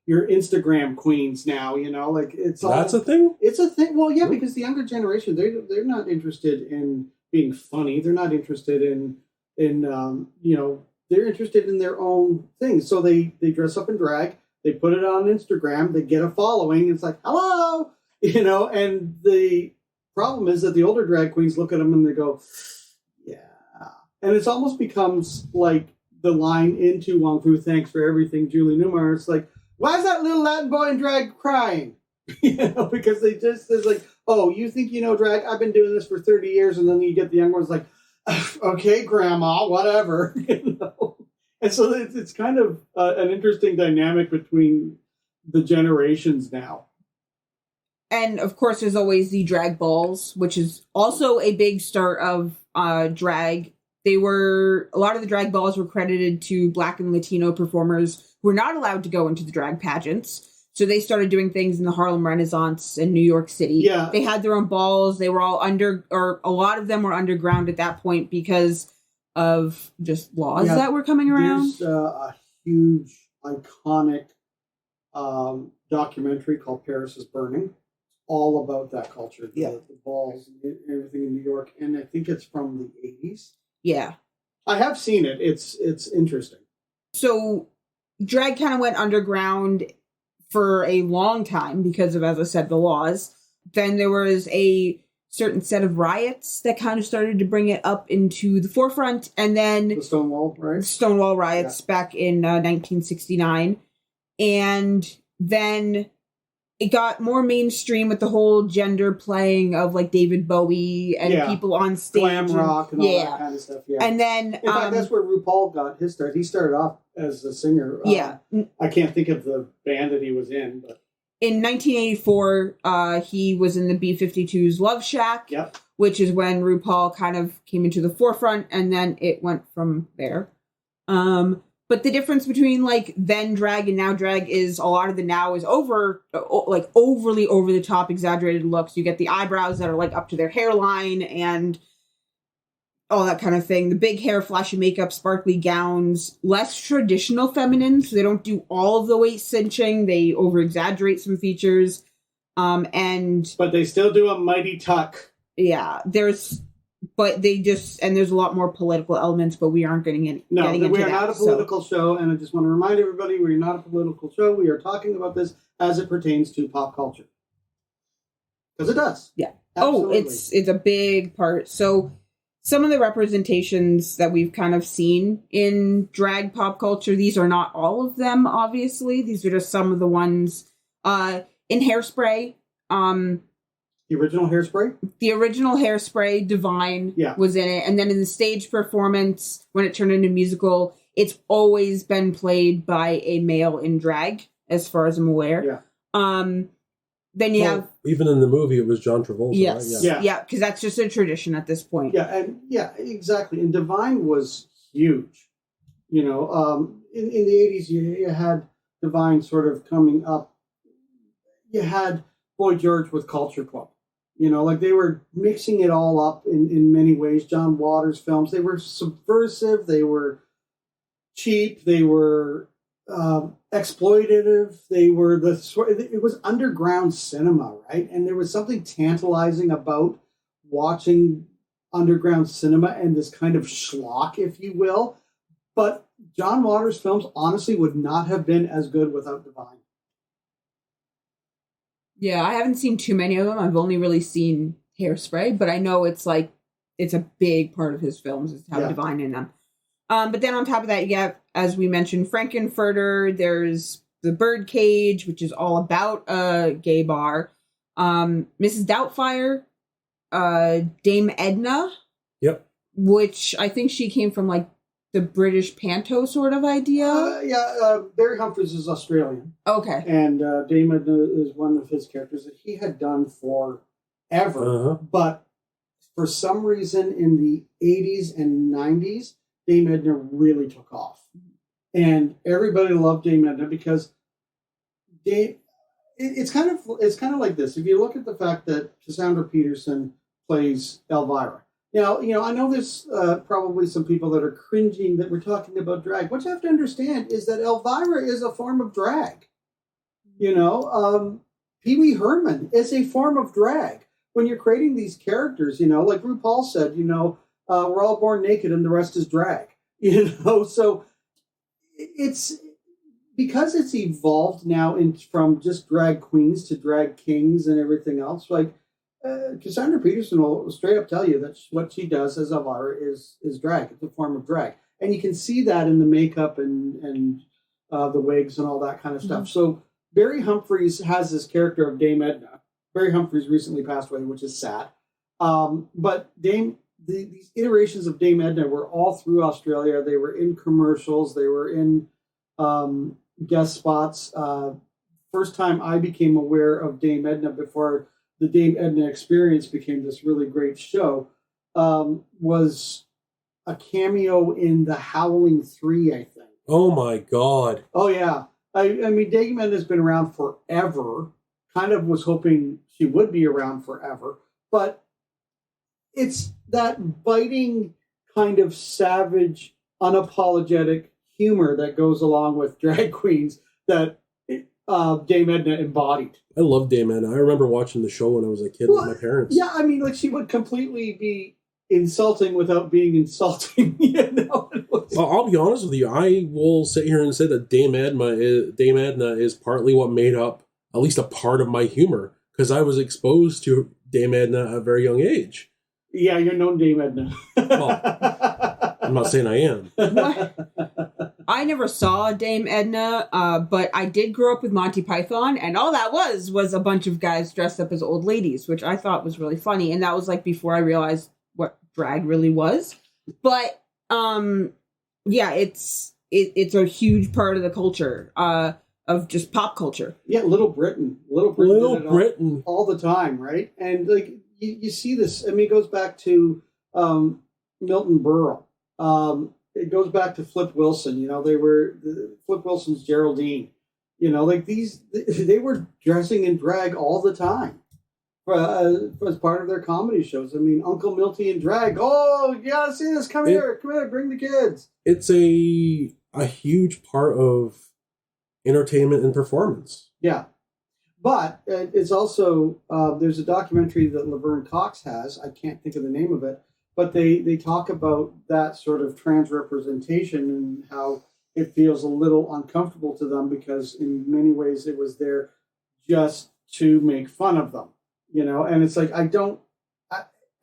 your Instagram queens now, it's all... That's a thing? It's a thing. Well, yeah, because the younger generation, they're not interested in being funny. They're not interested in they're interested in their own things. So they dress up in drag, they put it on Instagram, they get a following. It's like, hello, and the problem is that the older drag queens look at them and they go, yeah. And it almost becomes like the line into Wong Fu, thanks for everything, Julie Newmar. It's like, why is that little Latin boy in drag crying? Because it's like, oh, you think you know drag? I've been doing this for 30 years. And then you get the young ones like, okay, grandma, whatever. And so it's kind of an interesting dynamic between the generations now. And of course, there's always the drag balls, which is also a big start of drag. A lot of the drag balls were credited to Black and Latino performers who were not allowed to go into the drag pageants. So they started doing things in the Harlem Renaissance in New York City. Yeah. They had their own balls. They were all a lot of them were underground at that point because of just laws that were coming around. There's a huge, iconic documentary called Paris is Burning. All about that culture. The balls and everything in New York. And I think it's from the 80s. Yeah. I have seen it. It's interesting. So drag kind of went underground for a long time because of, as I said, the laws. Then there was a certain set of riots that kind of started to bring it up into the forefront. And then the Stonewall riots back in 1969. And then it got more mainstream with the whole gender playing of like David Bowie and people on stage. Glam rock and all that kind of stuff. Yeah. And then... in fact, that's where RuPaul got his start. He started off as a singer. I can't think of the band that he was in, but... In 1984, he was in the B-52's Love Shack, which is when RuPaul kind of came into the forefront, and then it went from there. But the difference between like then drag and now drag is a lot of the now is overly over the top exaggerated looks. You get the eyebrows that are like up to their hairline and all that kind of thing. The big hair, flashy makeup, sparkly gowns, less traditional feminine. So they don't do all of the waist cinching. They over exaggerate some features. But they still do a mighty tuck. Yeah, there's a lot more political elements, but we aren't getting into that. No, we are not a political show, and I just want to remind everybody we're not a political show. We are talking about this as it pertains to pop culture. Because it does. Yeah. Absolutely. Oh, it's a big part. So some of the representations that we've kind of seen in drag pop culture, these are not all of them, obviously. These are just some of the ones in Hairspray. The original Hairspray? The original Hairspray, Divine was in it. And then in the stage performance, when it turned into musical, it's always been played by a male in drag, as far as I'm aware. Yeah. Then you have... Even in the movie, it was John Travolta, yes. right? Yeah, because that's just a tradition at this point. Yeah, exactly. And Divine was huge. You know, in the 80s, you had Divine sort of coming up. You had Boy George with Culture Club. You know, like they were mixing it all up in many ways. John Waters films, they were subversive, they were cheap, they were exploitative, they were it was underground cinema, right? And there was something tantalizing about watching underground cinema and this kind of schlock, if you will. But John Waters films honestly would not have been as good without Divine. Yeah, I haven't seen too many of them. I've only really seen Hairspray, but I know it's a big part of his films is to have Divine in them. But then on top of that, you have, as we mentioned, Frankenfurter. There's The Birdcage, which is all about a gay bar. Mrs. Doubtfire, Dame Edna. Yep. Which I think she came from like the British panto sort of idea. Barry Humphries is Australian. Okay. And Dame Edna is one of his characters that he had done forever. But for some reason in the 80s and 90s, Dame Edna really took off. And everybody loved Dame Edna because it's kind of like this. If you look at the fact that Cassandra Peterson plays Elvira. Now, I know there's probably some people that are cringing that we're talking about drag. What you have to understand is that Elvira is a form of drag. Pee Wee Herman is a form of drag. When you're creating these characters, like RuPaul said, we're all born naked and the rest is drag. So it's because it's evolved now from just drag queens to drag kings and everything else. Like Cassandra Peterson will straight up tell you that what she does as Elvira is drag. It's a form of drag, and you can see that in the makeup and the wigs and all that kind of stuff. So Barry Humphries has this character of Dame Edna. Barry Humphries recently passed away, which is sad. But these iterations of Dame Edna were all through Australia. They were in commercials. They were in guest spots. First time I became aware of Dame Edna before the Dame Edna Experience became this really great show was a cameo in The Howling 3, I think. Oh, my God. Oh, yeah. I mean, Dame Edna's been around forever. Kind of was hoping she would be around forever. But it's that biting kind of savage, unapologetic humor that goes along with drag queens that Dame Edna embodied. I love Dame Edna. I remember watching the show when I was a kid with my parents. Yeah, I mean, like she would completely be insulting without being insulting. I'll be honest with you. I will sit here and say that Dame Edna is partly what made up at least a part of my humor because I was exposed to Dame Edna at a very young age. Yeah, you're known Dame Edna. Well, I'm not saying I am. I never saw Dame Edna, but I did grow up with Monty Python, and all that was a bunch of guys dressed up as old ladies, which I thought was really funny. And that was like before I realized what drag really was. But yeah, it's a huge part of the culture of just pop culture. Yeah, Little Britain all the time, right? And like you see this. I mean, it goes back to Milton Berle. It goes back to Flip Wilson. They were Flip Wilson's Geraldine. Like they were dressing in drag all the time as part of their comedy shows. I mean, Uncle Milty in drag. Oh, you gotta see this. Come here, bring the kids. It's a huge part of entertainment and performance. Yeah. But it's also, there's a documentary that Laverne Cox has. I can't think of the name of it. But they talk about that sort of trans representation and how it feels a little uncomfortable to them because in many ways it was there just to make fun of them, And it's like,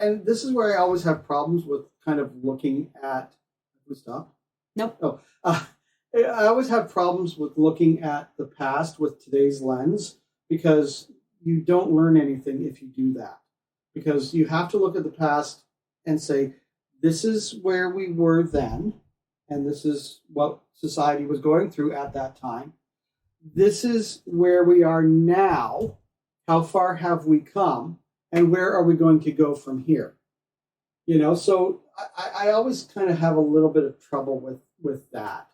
and this is where I always have problems with kind of looking at. We stop? Nope. Oh, I always have problems with looking at the past with today's lens because you don't learn anything if you do that. Because you have to look at the past and say, this is where we were then, and this is what society was going through at that time. This is where we are now. How far have we come? And where are we going to go from here? You know, so I always kind of have a little bit of trouble with that.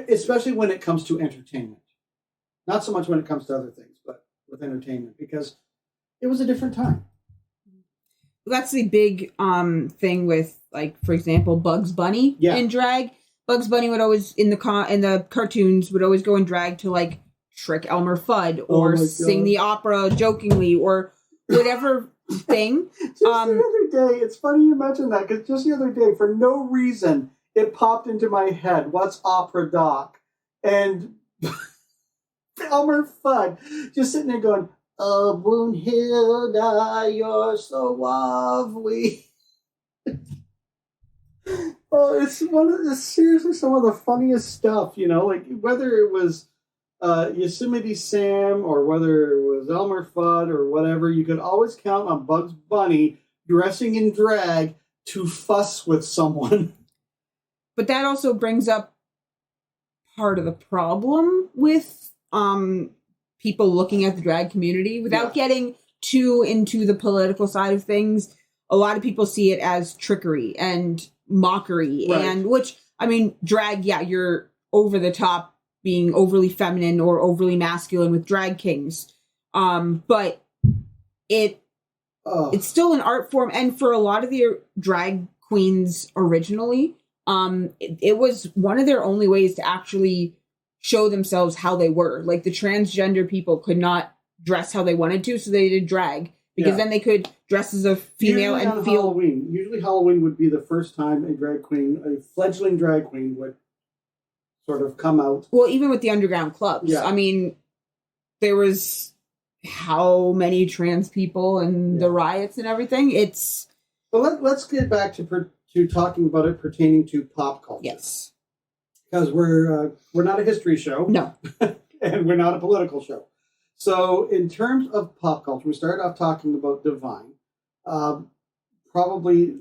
Especially when it comes to entertainment. Not so much when it comes to other things, but with entertainment, because it was a different time. That's the big thing with, like, for example, Bugs Bunny in drag. Bugs Bunny would always, in the cartoons, would always go in drag to, like, trick Elmer Fudd or sing the opera jokingly or whatever thing. Just the other day, it's funny you mentioned that, because just the other day, for no reason, it popped into my head, what's opera doc? And Elmer Fudd just sitting there going, oh, Brunhilde, you're so lovely. Oh, it's seriously some of the funniest stuff, you know, like whether it was Yosemite Sam or whether it was Elmer Fudd or whatever, you could always count on Bugs Bunny dressing in drag to fuss with someone. But that also brings up part of the problem with people looking at the drag community without getting too into the political side of things. A lot of people see it as trickery and mockery, and which, I mean, drag, you're over the top, being overly feminine or overly masculine with drag kings. But it's still an art form, and for a lot of the drag queens originally, it was one of their only ways to actually show themselves how they were. Like, the transgender people could not dress how they wanted to, so they did drag, because then they could dress as a female usually and feel... Halloween. Usually Halloween would be the first time a fledgling drag queen would sort of come out. Well, even with the underground clubs. I mean, there was how many trans people and the riots and everything. It's... But let's get back to talking about it pertaining to pop culture. Yes. Because we're not a history show. No. And we're not a political show. So in terms of pop culture, we started off talking about Divine. Probably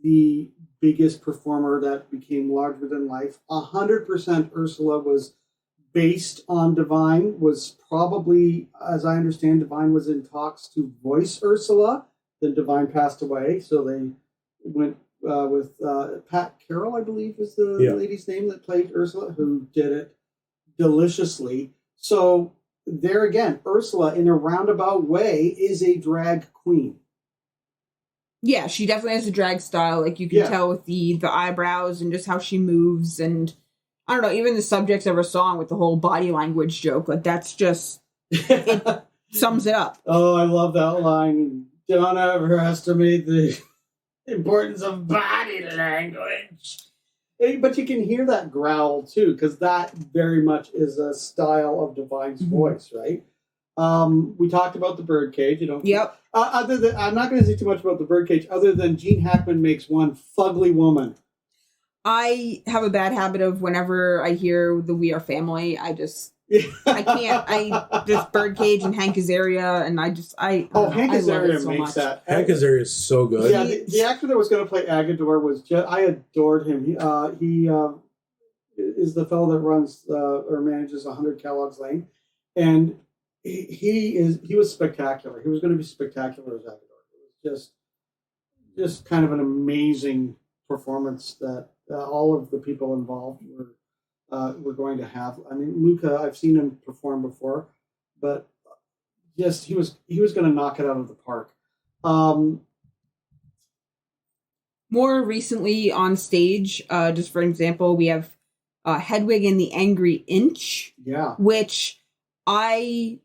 the biggest performer that became larger than life. 100% Ursula was based on Divine, was probably, as I understand, Divine was in talks to voice Ursula. Then Divine passed away, so they went with Pat Carroll, I believe is the lady's name that played Ursula, who did it deliciously. So there again, Ursula, in a roundabout way, is a drag queen. Yeah, she definitely has a drag style. Like, you can tell with the eyebrows and just how she moves. And, I don't know, even the subjects of her song with the whole body language joke. Like, that's just... it sums it up. Oh, I love that line. Don't overestimate the importance of body language. But you can hear that growl, too, because that very much is a style of Divine's voice, right? We talked about the birdcage. Yep. Other than, I'm not going to say too much about the birdcage, other than Gene Hackman makes one fugly woman. I have a bad habit of whenever I hear the We Are Family, I can't. Just Birdcage and Hank Azaria, and Hank Azaria makes that. Hank Azaria is so good. Yeah, the actor that was going to play Agador was I adored him. He is the fellow that runs or manages 100 Kellogg's Lane, and he was spectacular. He was going to be spectacular as Agador. It was just kind of an amazing performance that all of the people involved were going to have. I mean, Luca, I've seen him perform before, but yes, he was going to knock it out of the park. More recently on stage, just for example, we have Hedwig and the Angry Inch, which I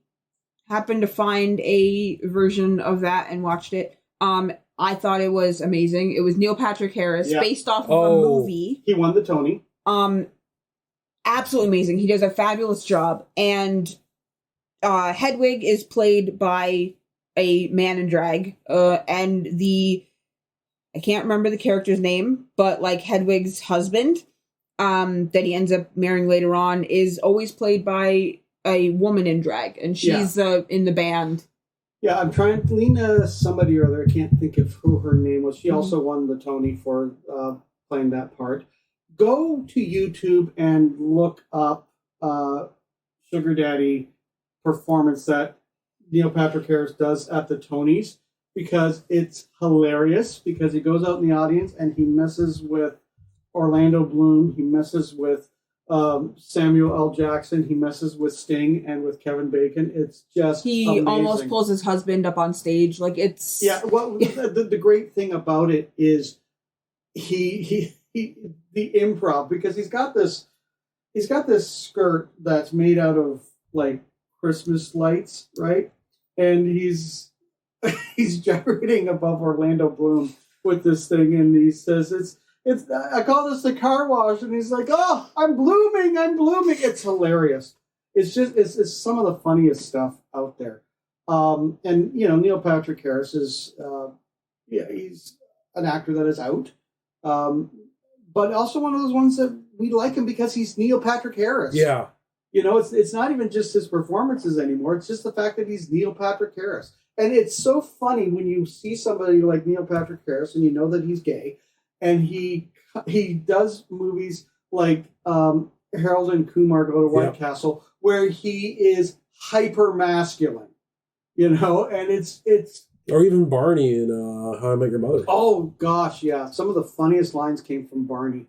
happened to find a version of that and watched it. I thought it was amazing. It was Neil Patrick Harris, based off of a movie. He won the Tony. Absolutely amazing. He does a fabulous job. And Hedwig is played by a man in drag, and I can't remember the character's name, but like Hedwig's husband, that he ends up marrying later on, is always played by a woman in drag, and she's in the band. Yeah, I'm trying. Lena, somebody or other, I can't think of who her name was. She also won the Tony for playing that part. Go to YouTube and look up Sugar Daddy performance that Neil Patrick Harris does at the Tonys, because it's hilarious, because he goes out in the audience and he messes with Orlando Bloom, he messes with Samuel L. Jackson, he messes with Sting and with Kevin Bacon. It's just amazing. Almost pulls his husband up on stage. Like, it's... Yeah, well, the great thing about it is he the improv, because he's got this skirt that's made out of like Christmas lights, right? And he's gyrating above Orlando Bloom with this thing, and he says it's I call this the car wash, and he's like, "Oh, I'm blooming. It's hilarious. It's some of the funniest stuff out there. And Neil Patrick Harris is he's an actor that is out, but also one of those ones that we like him because he's Neil Patrick Harris. Yeah. It's not even just his performances anymore. It's just the fact that he's Neil Patrick Harris. And it's so funny when you see somebody like Neil Patrick Harris and you know that he's gay, and he does movies like Harold and Kumar Go to White Castle, where he is hyper masculine, and it's or even Barney in How I Met Your Mother. Oh gosh, yeah, some of the funniest lines came from Barney,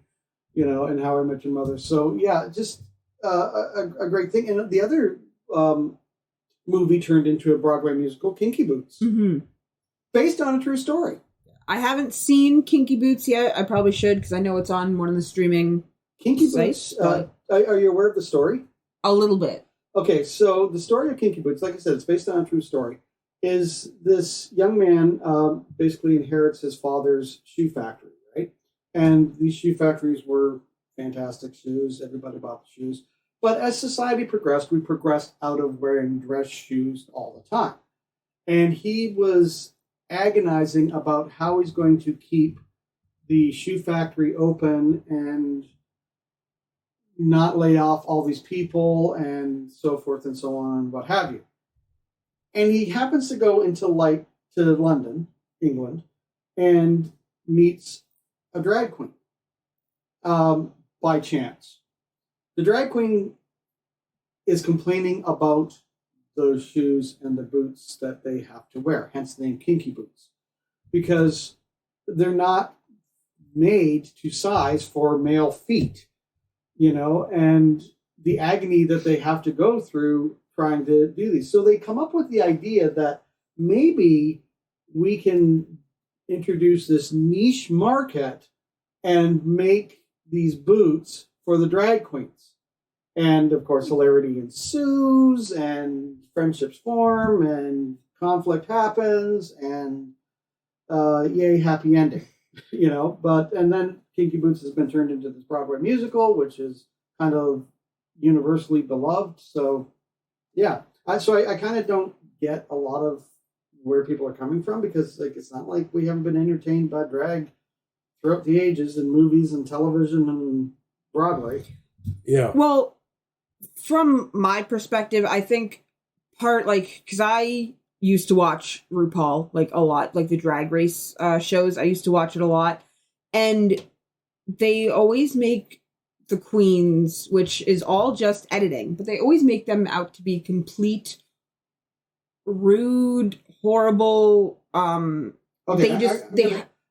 in How I Met Your Mother. So yeah, just a great thing. And the other movie turned into a Broadway musical, Kinky Boots, based on a true story. I haven't seen Kinky Boots yet. I probably should, because I know it's on one of the streaming Kinky sites. Boots. Are you aware of the story? A little bit. Okay, so the story of Kinky Boots, like I said, it's based on a true story, is this young man basically inherits his father's shoe factory, right? And these shoe factories were fantastic shoes. Everybody bought the shoes. But as society progressed, we progressed out of wearing dress shoes all the time. And he was agonizing about how he's going to keep the shoe factory open and not lay off all these people and so forth and so on and what have you. And he happens to go to London, England, and meets a drag queen by chance. The drag queen is complaining about those shoes and the boots that they have to wear, hence the name Kinky Boots, because they're not made to size for male feet, and the agony that they have to go through trying to do these. So they come up with the idea that maybe we can introduce this niche market and make these boots for the drag queens. And of course, hilarity ensues, and friendships form, and conflict happens, and yay, happy ending, and then Kinky Boots has been turned into this Broadway musical, which is kind of universally beloved. So yeah, I kind of don't get a lot of where people are coming from, because it's not like we haven't been entertained by drag throughout the ages in movies and television and Broadway. Yeah. Well, from my perspective, I think because I used to watch RuPaul a lot, the Drag Race shows. I used to watch it a lot, and they always make the queens, which is all just editing, but they always make them out to be complete, rude, horrible. Okay, I'm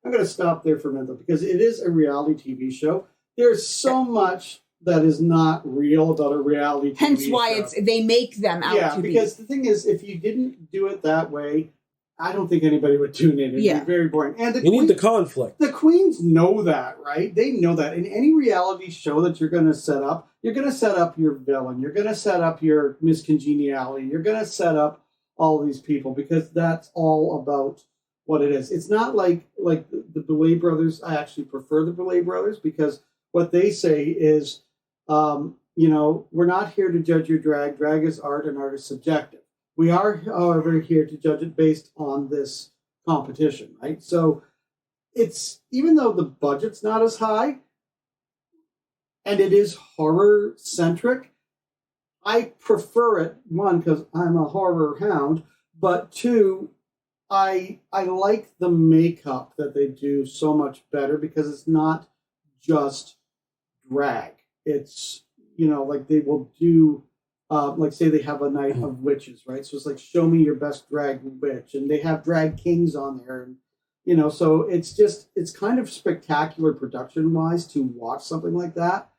going to stop there for a minute, though, because it is a reality TV show. There's so much that is not real about a reality TV Hence why show. they make them out to be. Yeah, because the thing is, if you didn't do it that way, I don't think anybody would tune in. It'd be very boring. And you need the conflict. The queens know that, right? They know that. In any reality show that you're going to set up, you're going to set up your villain. You're going to set up your miscongeniality. You're going to set up all these people, because that's all about what it is. It's not like the Boulet brothers. I actually prefer the Boulet brothers, because what they say is, we're not here to judge your drag. Drag is art, and art is subjective. We are, however, here to judge it based on this competition, right? So it's, even though the budget's not as high and it is horror centric, I prefer it, one, because I'm a horror hound, but two, I like the makeup that they do so much better because it's not just drag. It's, like they will do, like say they have a night of witches, right? So it's like, show me your best drag witch. And they have drag kings on there. And, so it's kind of spectacular production-wise to watch something like that.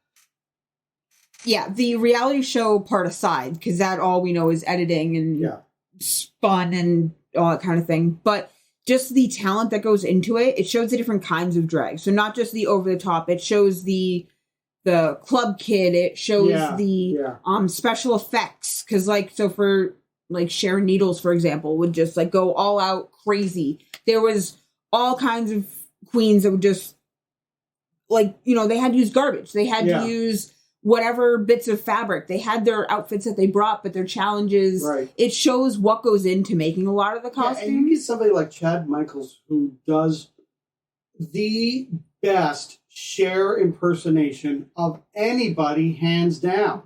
Yeah, the reality show part aside, because that all we know is editing and fun and all that kind of thing. But just the talent that goes into it, it shows the different kinds of drag. So not just the over the top, it shows the club kid, it shows the special effects. Because for Sharon Needles, for example, would just go all out crazy. There was all kinds of queens that would just they had to use garbage. They had to use whatever bits of fabric. They had their outfits that they brought, but their challenges. Right. It shows what goes into making a lot of the costumes. And you get somebody like Chad Michaels who does the best Cher impersonation of anybody, hands down.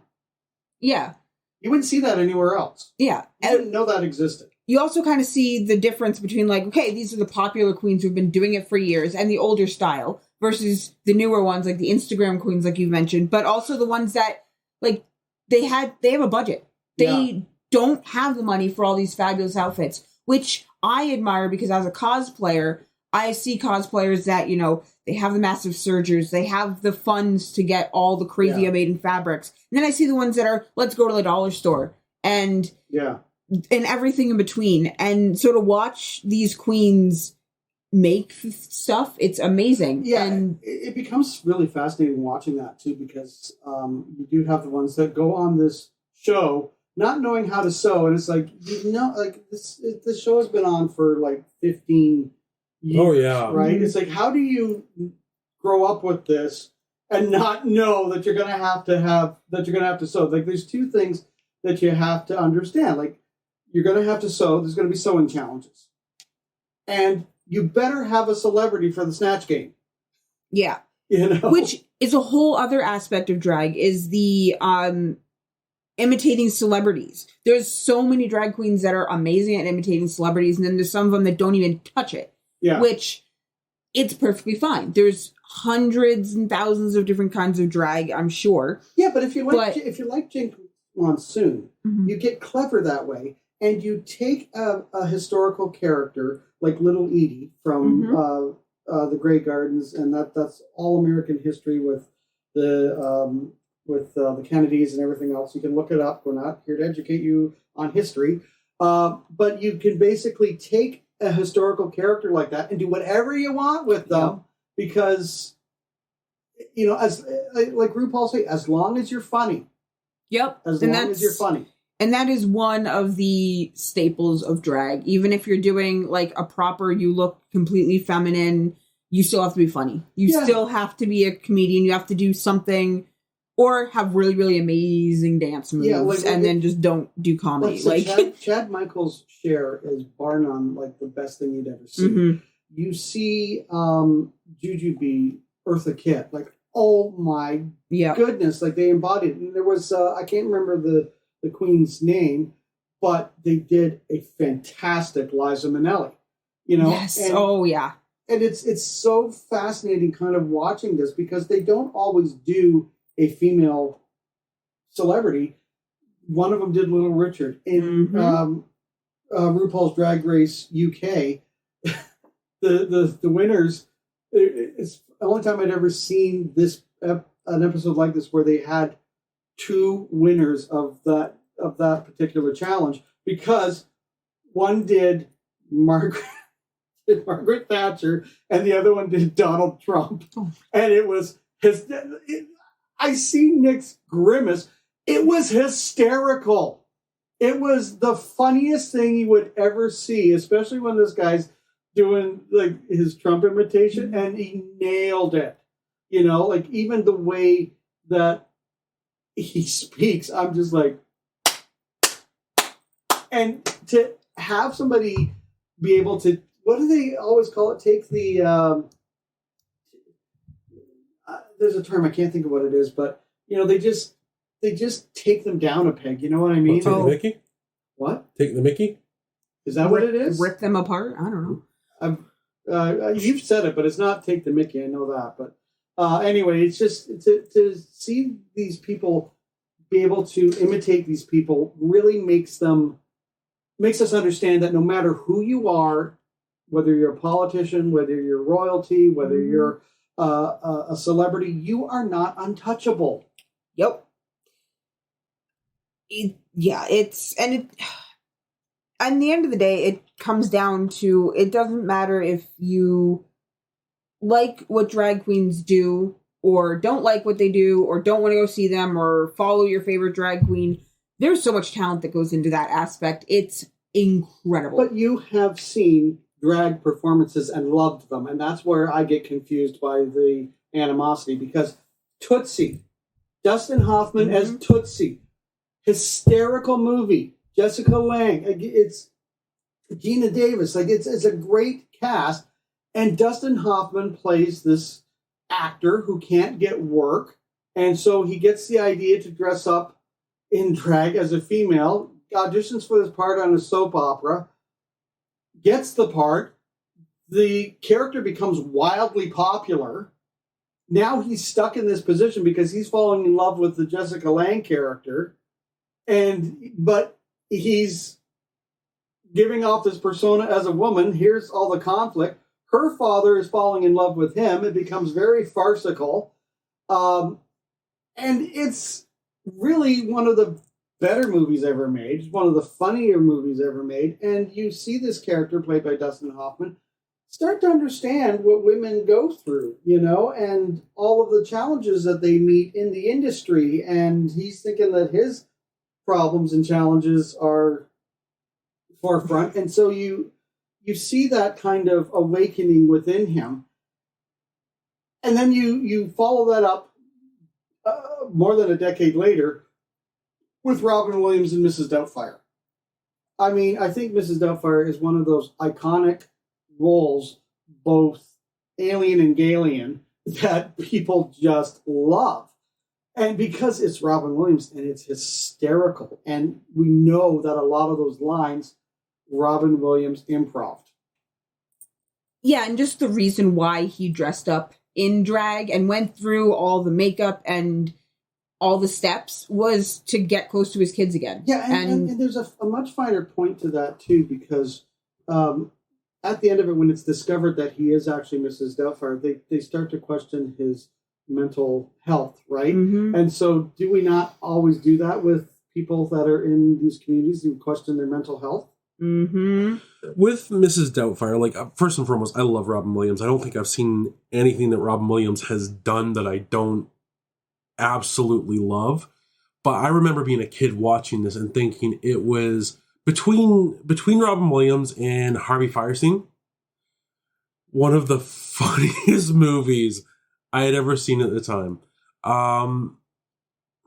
Yeah. You wouldn't see that anywhere else. Yeah. You didn't know that existed. You also kind of see the difference between these are the popular queens who've been doing it for years and the older style versus the newer ones, like the Instagram queens, like you mentioned, but also the ones that they have a budget. They don't have the money for all these fabulous outfits, which I admire because as a cosplayer, I see cosplayers that, they have the massive sergers, they have the funds to get all the crazy amazing fabrics. And then I see the ones that are, let's go to the dollar store and everything in between. And so to watch these queens make stuff, it's amazing. Yeah, and it becomes really fascinating watching that too, because you do have the ones that go on this show not knowing how to sew, and it's this show has been on for 15 years. Oh yeah, right. It's how do you grow up with this and not know that you're gonna have to sew? There's two things that you have to understand. You're gonna have to sew. There's gonna be sewing challenges, and you better have a celebrity for the Snatch Game. Yeah. Which is a whole other aspect of drag, is the imitating celebrities. There's so many drag queens that are amazing at imitating celebrities, and then there's some of them that don't even touch it. Yeah. Which, it's perfectly fine. There's hundreds and thousands of different kinds of drag, I'm sure. Yeah, but if you like Jane Monsoon, you get clever that way, and you take a historical character like Little Edie from the Grey Gardens, and that's all American history with the Kennedys and everything else. You can look it up. We're not here to educate you on history, but you can basically take a historical character like that and do whatever you want with them, because as like RuPaul say, as long as you're funny. Yep. As long as you're funny. And that is one of the staples of drag. Even if you're doing a proper, you look completely feminine, you still have to be funny. You still have to be a comedian. You have to do something, or have really, really amazing dance moves, and then just don't do comedy. Chad Michaels' Cher is bar none the best thing you'd ever see. You see Jujubee, Eartha Kitt, oh my goodness, they embodied it. And there was I can't remember the queen's name, but they did a fantastic Liza Minnelli. Yes. And it's so fascinating kind of watching this, because they don't always do a female celebrity. One of them did Little Richard in RuPaul's Drag Race UK. the winners. It's the only time I'd ever seen an episode like this where they had two winners of that particular challenge, because one did Margaret Thatcher and the other one did Donald Trump, and it was I see Nick's grimace. It was hysterical. It was the funniest thing you would ever see, especially when this guy's doing his Trump imitation, and he nailed it. Even the way that he speaks, I'm just And to have somebody be able to, what do they always call it? Take the, there's a term, I can't think of what it is, but, they just take them down a peg. You know what I mean? Take the Mickey? What? Take the Mickey? Is that what it is? Rip them apart? I don't know. You've said it, but it's not take the Mickey. I know that. But anyway, it's just to see these people be able to imitate these people really makes us understand that no matter who you are, whether you're a politician, whether you're royalty, whether you're a celebrity, you are not untouchable. Yep. At the end of the day, it comes down to, it doesn't matter if you like what drag queens do or don't like what they do or don't want to go see them or follow your favorite drag queen. There's so much talent that goes into that aspect. It's incredible. But you have seen drag performances and loved them, and that's where I get confused by the animosity, because Tootsie, Dustin Hoffman as Tootsie, hysterical movie. Jessica Lange, it's Gina Davis, it's a great cast, and Dustin Hoffman plays this actor who can't get work, and so he gets the idea to dress up in drag as a female, auditions for this part on a soap opera, gets the part, the character becomes wildly popular. Now he's stuck in this position because he's falling in love with the Jessica Lange character, but he's giving off this persona as a woman. Here's all the conflict. Her father is falling in love with him. It becomes very farcical. And it's really one of the better movies ever made. It's one of the funnier movies ever made. And you see this character played by Dustin Hoffman start to understand what women go through, and all of the challenges that they meet in the industry. And he's thinking that his problems and challenges are forefront, and so you see that kind of awakening within him, and then you follow that up more than a decade later with Robin Williams and Mrs. Doubtfire. I mean, I think Mrs. Doubtfire is one of those iconic roles, both Alien and Gaylian, that people just love. And because it's Robin Williams and it's hysterical, and we know that a lot of those lines, Robin Williams improv'd. Yeah, and just the reason why he dressed up in drag and went through all the makeup and all the steps was to get close to his kids again. Yeah, and there's a much finer point to that, too, because at the end of it, when it's discovered that he is actually Mrs. Doubtfire, they start to question his mental health, right? Mm-hmm. And so do we not always do that with people that are in these communities who question their mental health? Mm-hmm. With Mrs. Doubtfire, first and foremost, I love Robin Williams. I don't think I've seen anything that Robin Williams has done that I don't absolutely love. But I remember being a kid watching this and thinking it was between Robin Williams and Harvey Fierstein, one of the funniest movies I had ever seen at the time.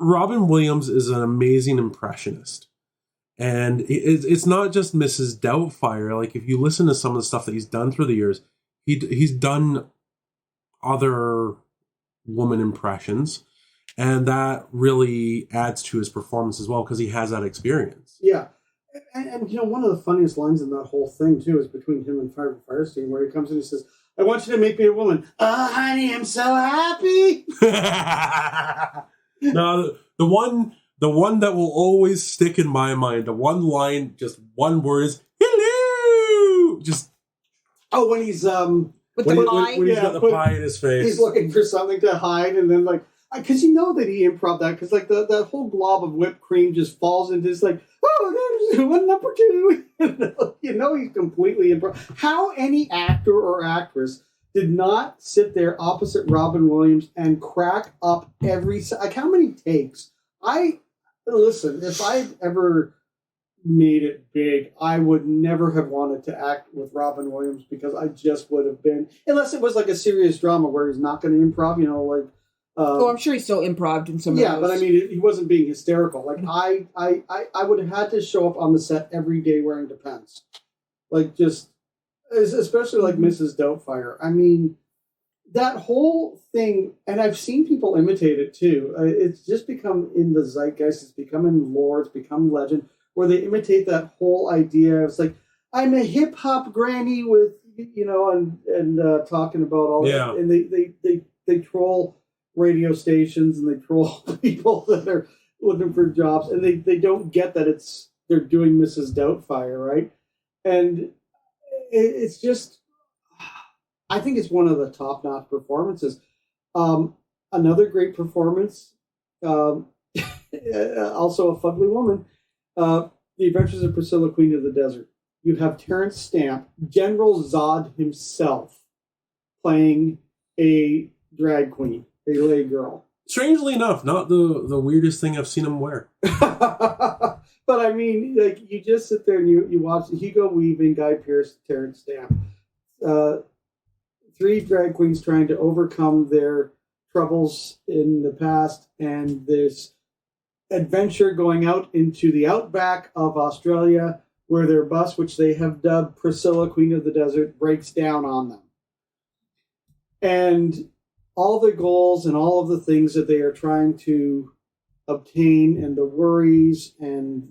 Robin Williams is an amazing impressionist. And it's not just Mrs. Doubtfire. Like, if you listen to some of the stuff that he's done through the years, he's done other woman impressions. And that really adds to his performance as well, because he has that experience. Yeah. And one of the funniest lines in that whole thing, too, is between him and Harvey Fierstein, where he comes in and says, "I want you to make me a woman." "Oh, honey, I'm so happy." No, the one that will always stick in my mind, the one line, just one word is "hello." Just when he's with the pie, when he's got the pie in his face, he's looking for something to hide, and then because that he improv that, because that whole glob of whipped cream just falls into this there's one number two. He's completely improv. How any actor or actress did not sit there opposite Robin Williams and crack up how many takes? Listen, if I'd ever made it big, I would never have wanted to act with Robin Williams, because I just would have been, unless it was like a serious drama where he's not going to improv, I'm sure he still improv'd in some of Yeah, those. but I mean, he wasn't being hysterical. Like, I would have had to show up on the set every day wearing Depends. Like, just, especially like Mrs. Doubtfire. I mean, that whole thing, and I've seen people imitate it too. It's just become in the zeitgeist. It's become in lore. It's become legend, where they imitate that whole idea. It's like, I'm a hip hop granny with, and talking about all that. And they troll radio stations and they troll people that are looking for jobs, and they don't get that they're doing Mrs. Doubtfire, right? And it's just, I think it's one of the top-notch performances. Another great performance, also a fugly woman, The Adventures of Priscilla, Queen of the Desert. You have Terrence Stamp, General Zod himself, playing a drag queen, a lay girl. Strangely enough, not the weirdest thing I've seen him wear. But I mean, like, you just sit there and you watch Hugo Weaving, Guy Pearce, Terrence Stamp. 3 drag queens trying to overcome their troubles in the past, and this adventure going out into the outback of Australia, where their bus, which they have dubbed Priscilla, Queen of the Desert, breaks down on them. And all the goals and all of the things that they are trying to obtain, and the worries and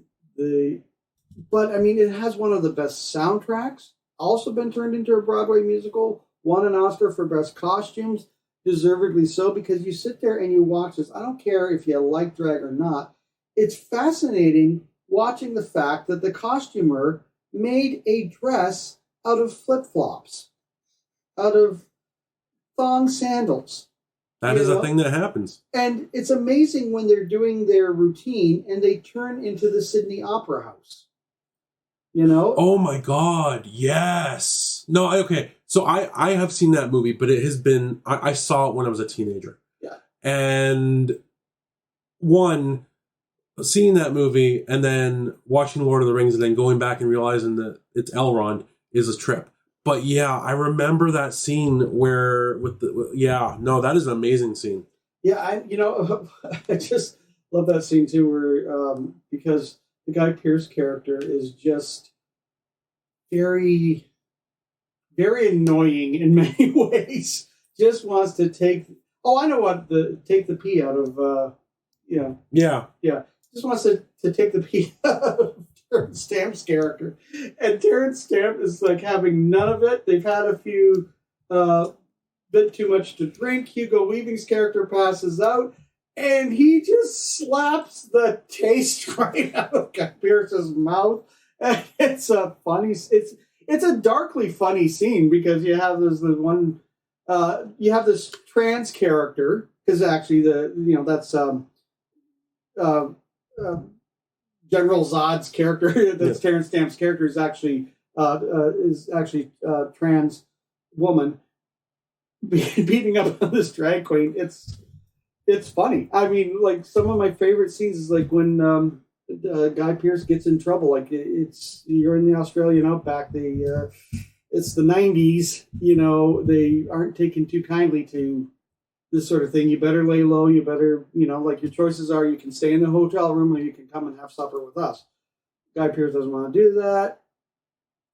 but I mean, it has one of the best soundtracks, also been turned into a Broadway musical, won an Oscar for Best Costumes, deservedly so, because you sit there and you watch this. I don't care if you like drag or not. It's fascinating watching the fact that the costumer made a dress out of flip-flops, out of thong sandals. That is a thing that happens. And it's amazing when they're doing their routine and they turn into the Sydney Opera House. Oh my God, yes. No, okay. So I have seen that movie, but it has been, I saw it when I was a teenager. Yeah. And seeing that movie and then watching Lord of the Rings and then going back and realizing that it's Elrond is a trip. But yeah, I remember that scene where that is an amazing scene. Yeah, I just love that scene too, where because the Guy Pearce character is just very, very annoying in many ways. Just wants to take the pee out of Yeah. Just wants to take the pee out of Terrence Stamp's character, and Terrence Stamp is like having none of it. They've had a few bit too much to drink. Hugo Weaving's character passes out, and he just slaps the taste right out of Guy Pearce's mouth. And it's a darkly funny scene, because you have this trans character, because actually that's General Zod's character, that's Terrence Stamp's character, is actually trans woman beating up on this drag queen. It's funny. I mean, like, some of my favorite scenes is like when Guy Pearce gets in trouble. Like, you're in the Australian outback. It's the 90s. They aren't taking too kindly to this sort of thing. You better lay low. You better, like, your choices are, you can stay in the hotel room or you can come and have supper with us. Guy Pearce doesn't want to do that.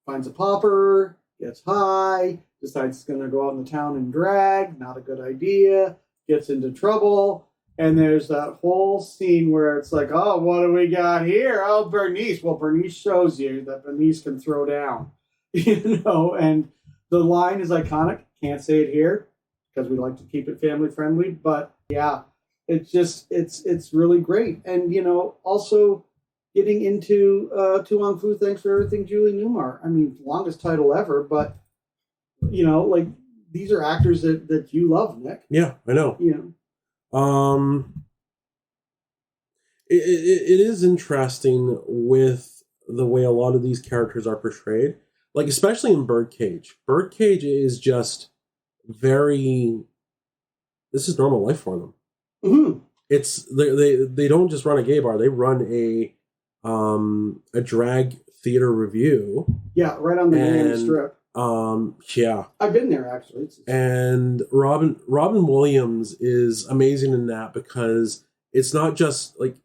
Finds a popper, gets high, decides he's going to go out in the town and drag. Not a good idea. Gets into trouble. And there's that whole scene where it's like, oh, what do we got here? Oh, Bernice. Well, Bernice shows you that Bernice can throw down. And the line is iconic. Can't say it here, because we like to keep it family friendly, but yeah, it's really great. And also getting into Tu Wong Fu, Thanks for Everything, Julie Newmar. I mean, longest title ever, but like, these are actors that you love, Nick. Yeah, I know. It is interesting with the way a lot of these characters are portrayed, like especially in Birdcage. Birdcage is just this is normal life for them. Mm-hmm. It's they don't just run a gay bar; they run a drag theater review. Yeah, right on the main strip. Yeah. I've been there, actually. And Robin Williams is amazing in that because it's not just like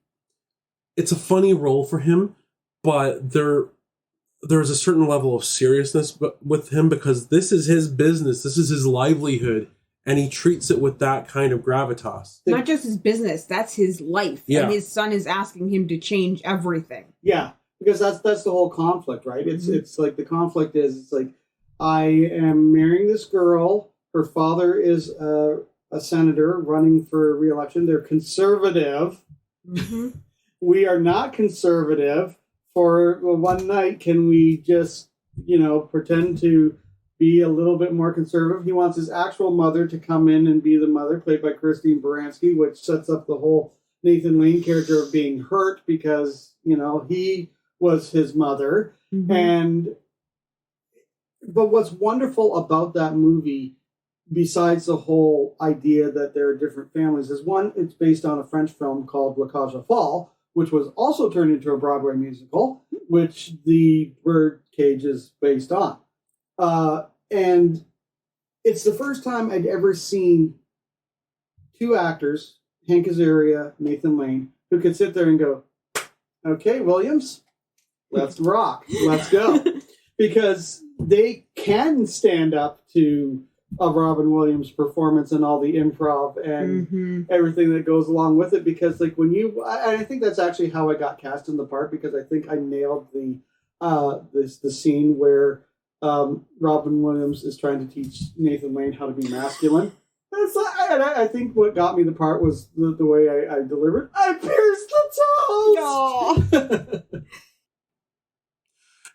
it's a funny role for him, but there's a certain level of seriousness with him because this is his business, this is his livelihood, and he treats it with that kind of gravitas. Not just his business, that's his life. Yeah. And his son is asking him to change everything. Yeah, because that's the whole conflict, right? It's like the conflict is it's like I am marrying this girl. Her father is a senator running for re-election. They're conservative. Mm-hmm. We are not conservative. For one night, can we just, pretend to be a little bit more conservative? He wants his actual mother to come in and be the mother, played by Christine Baranski, which sets up the whole Nathan Lane character of being hurt because, he was his mother. Mm-hmm. But what's wonderful about that movie, besides the whole idea that there are different families, is one, it's based on a French film called La Cage aux Folles, which was also turned into a Broadway musical, which the Birdcage is based on. And it's the first time I'd ever seen two actors, Hank Azaria, Nathan Lane, who could sit there and go, okay, Williams, let's rock, let's go. Because they can stand up to a Robin Williams performance and all the improv and everything that goes along with it. Because I think that's actually how I got cast in the part, because I think I nailed the scene where Robin Williams is trying to teach Nathan Lane how to be masculine. And I think what got me the part was the way I delivered. I pierced the toes!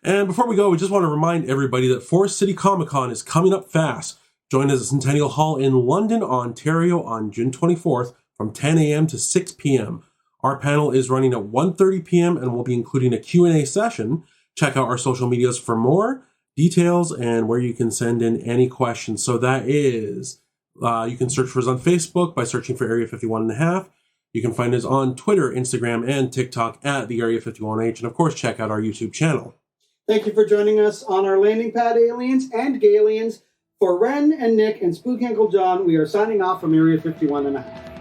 And before we go, we just want to remind everybody that Forest City Comic Con is coming up fast. Join us at Centennial Hall in London, Ontario on June 24th from 10 a.m. to 6 p.m. Our panel is running at 1:30 p.m. and we'll be including a Q&A session. Check out our social medias for more details and where you can send in any questions. So that is, you can search for us on Facebook by searching for Area 51.5. You can find us on Twitter, Instagram, and TikTok at the Area 51H. And of course, check out our YouTube channel. Thank you for joining us on our landing pad, Aliens and Gayliens. For Ren and Nick and Spook Uncle John, we are signing off from Area 51.5.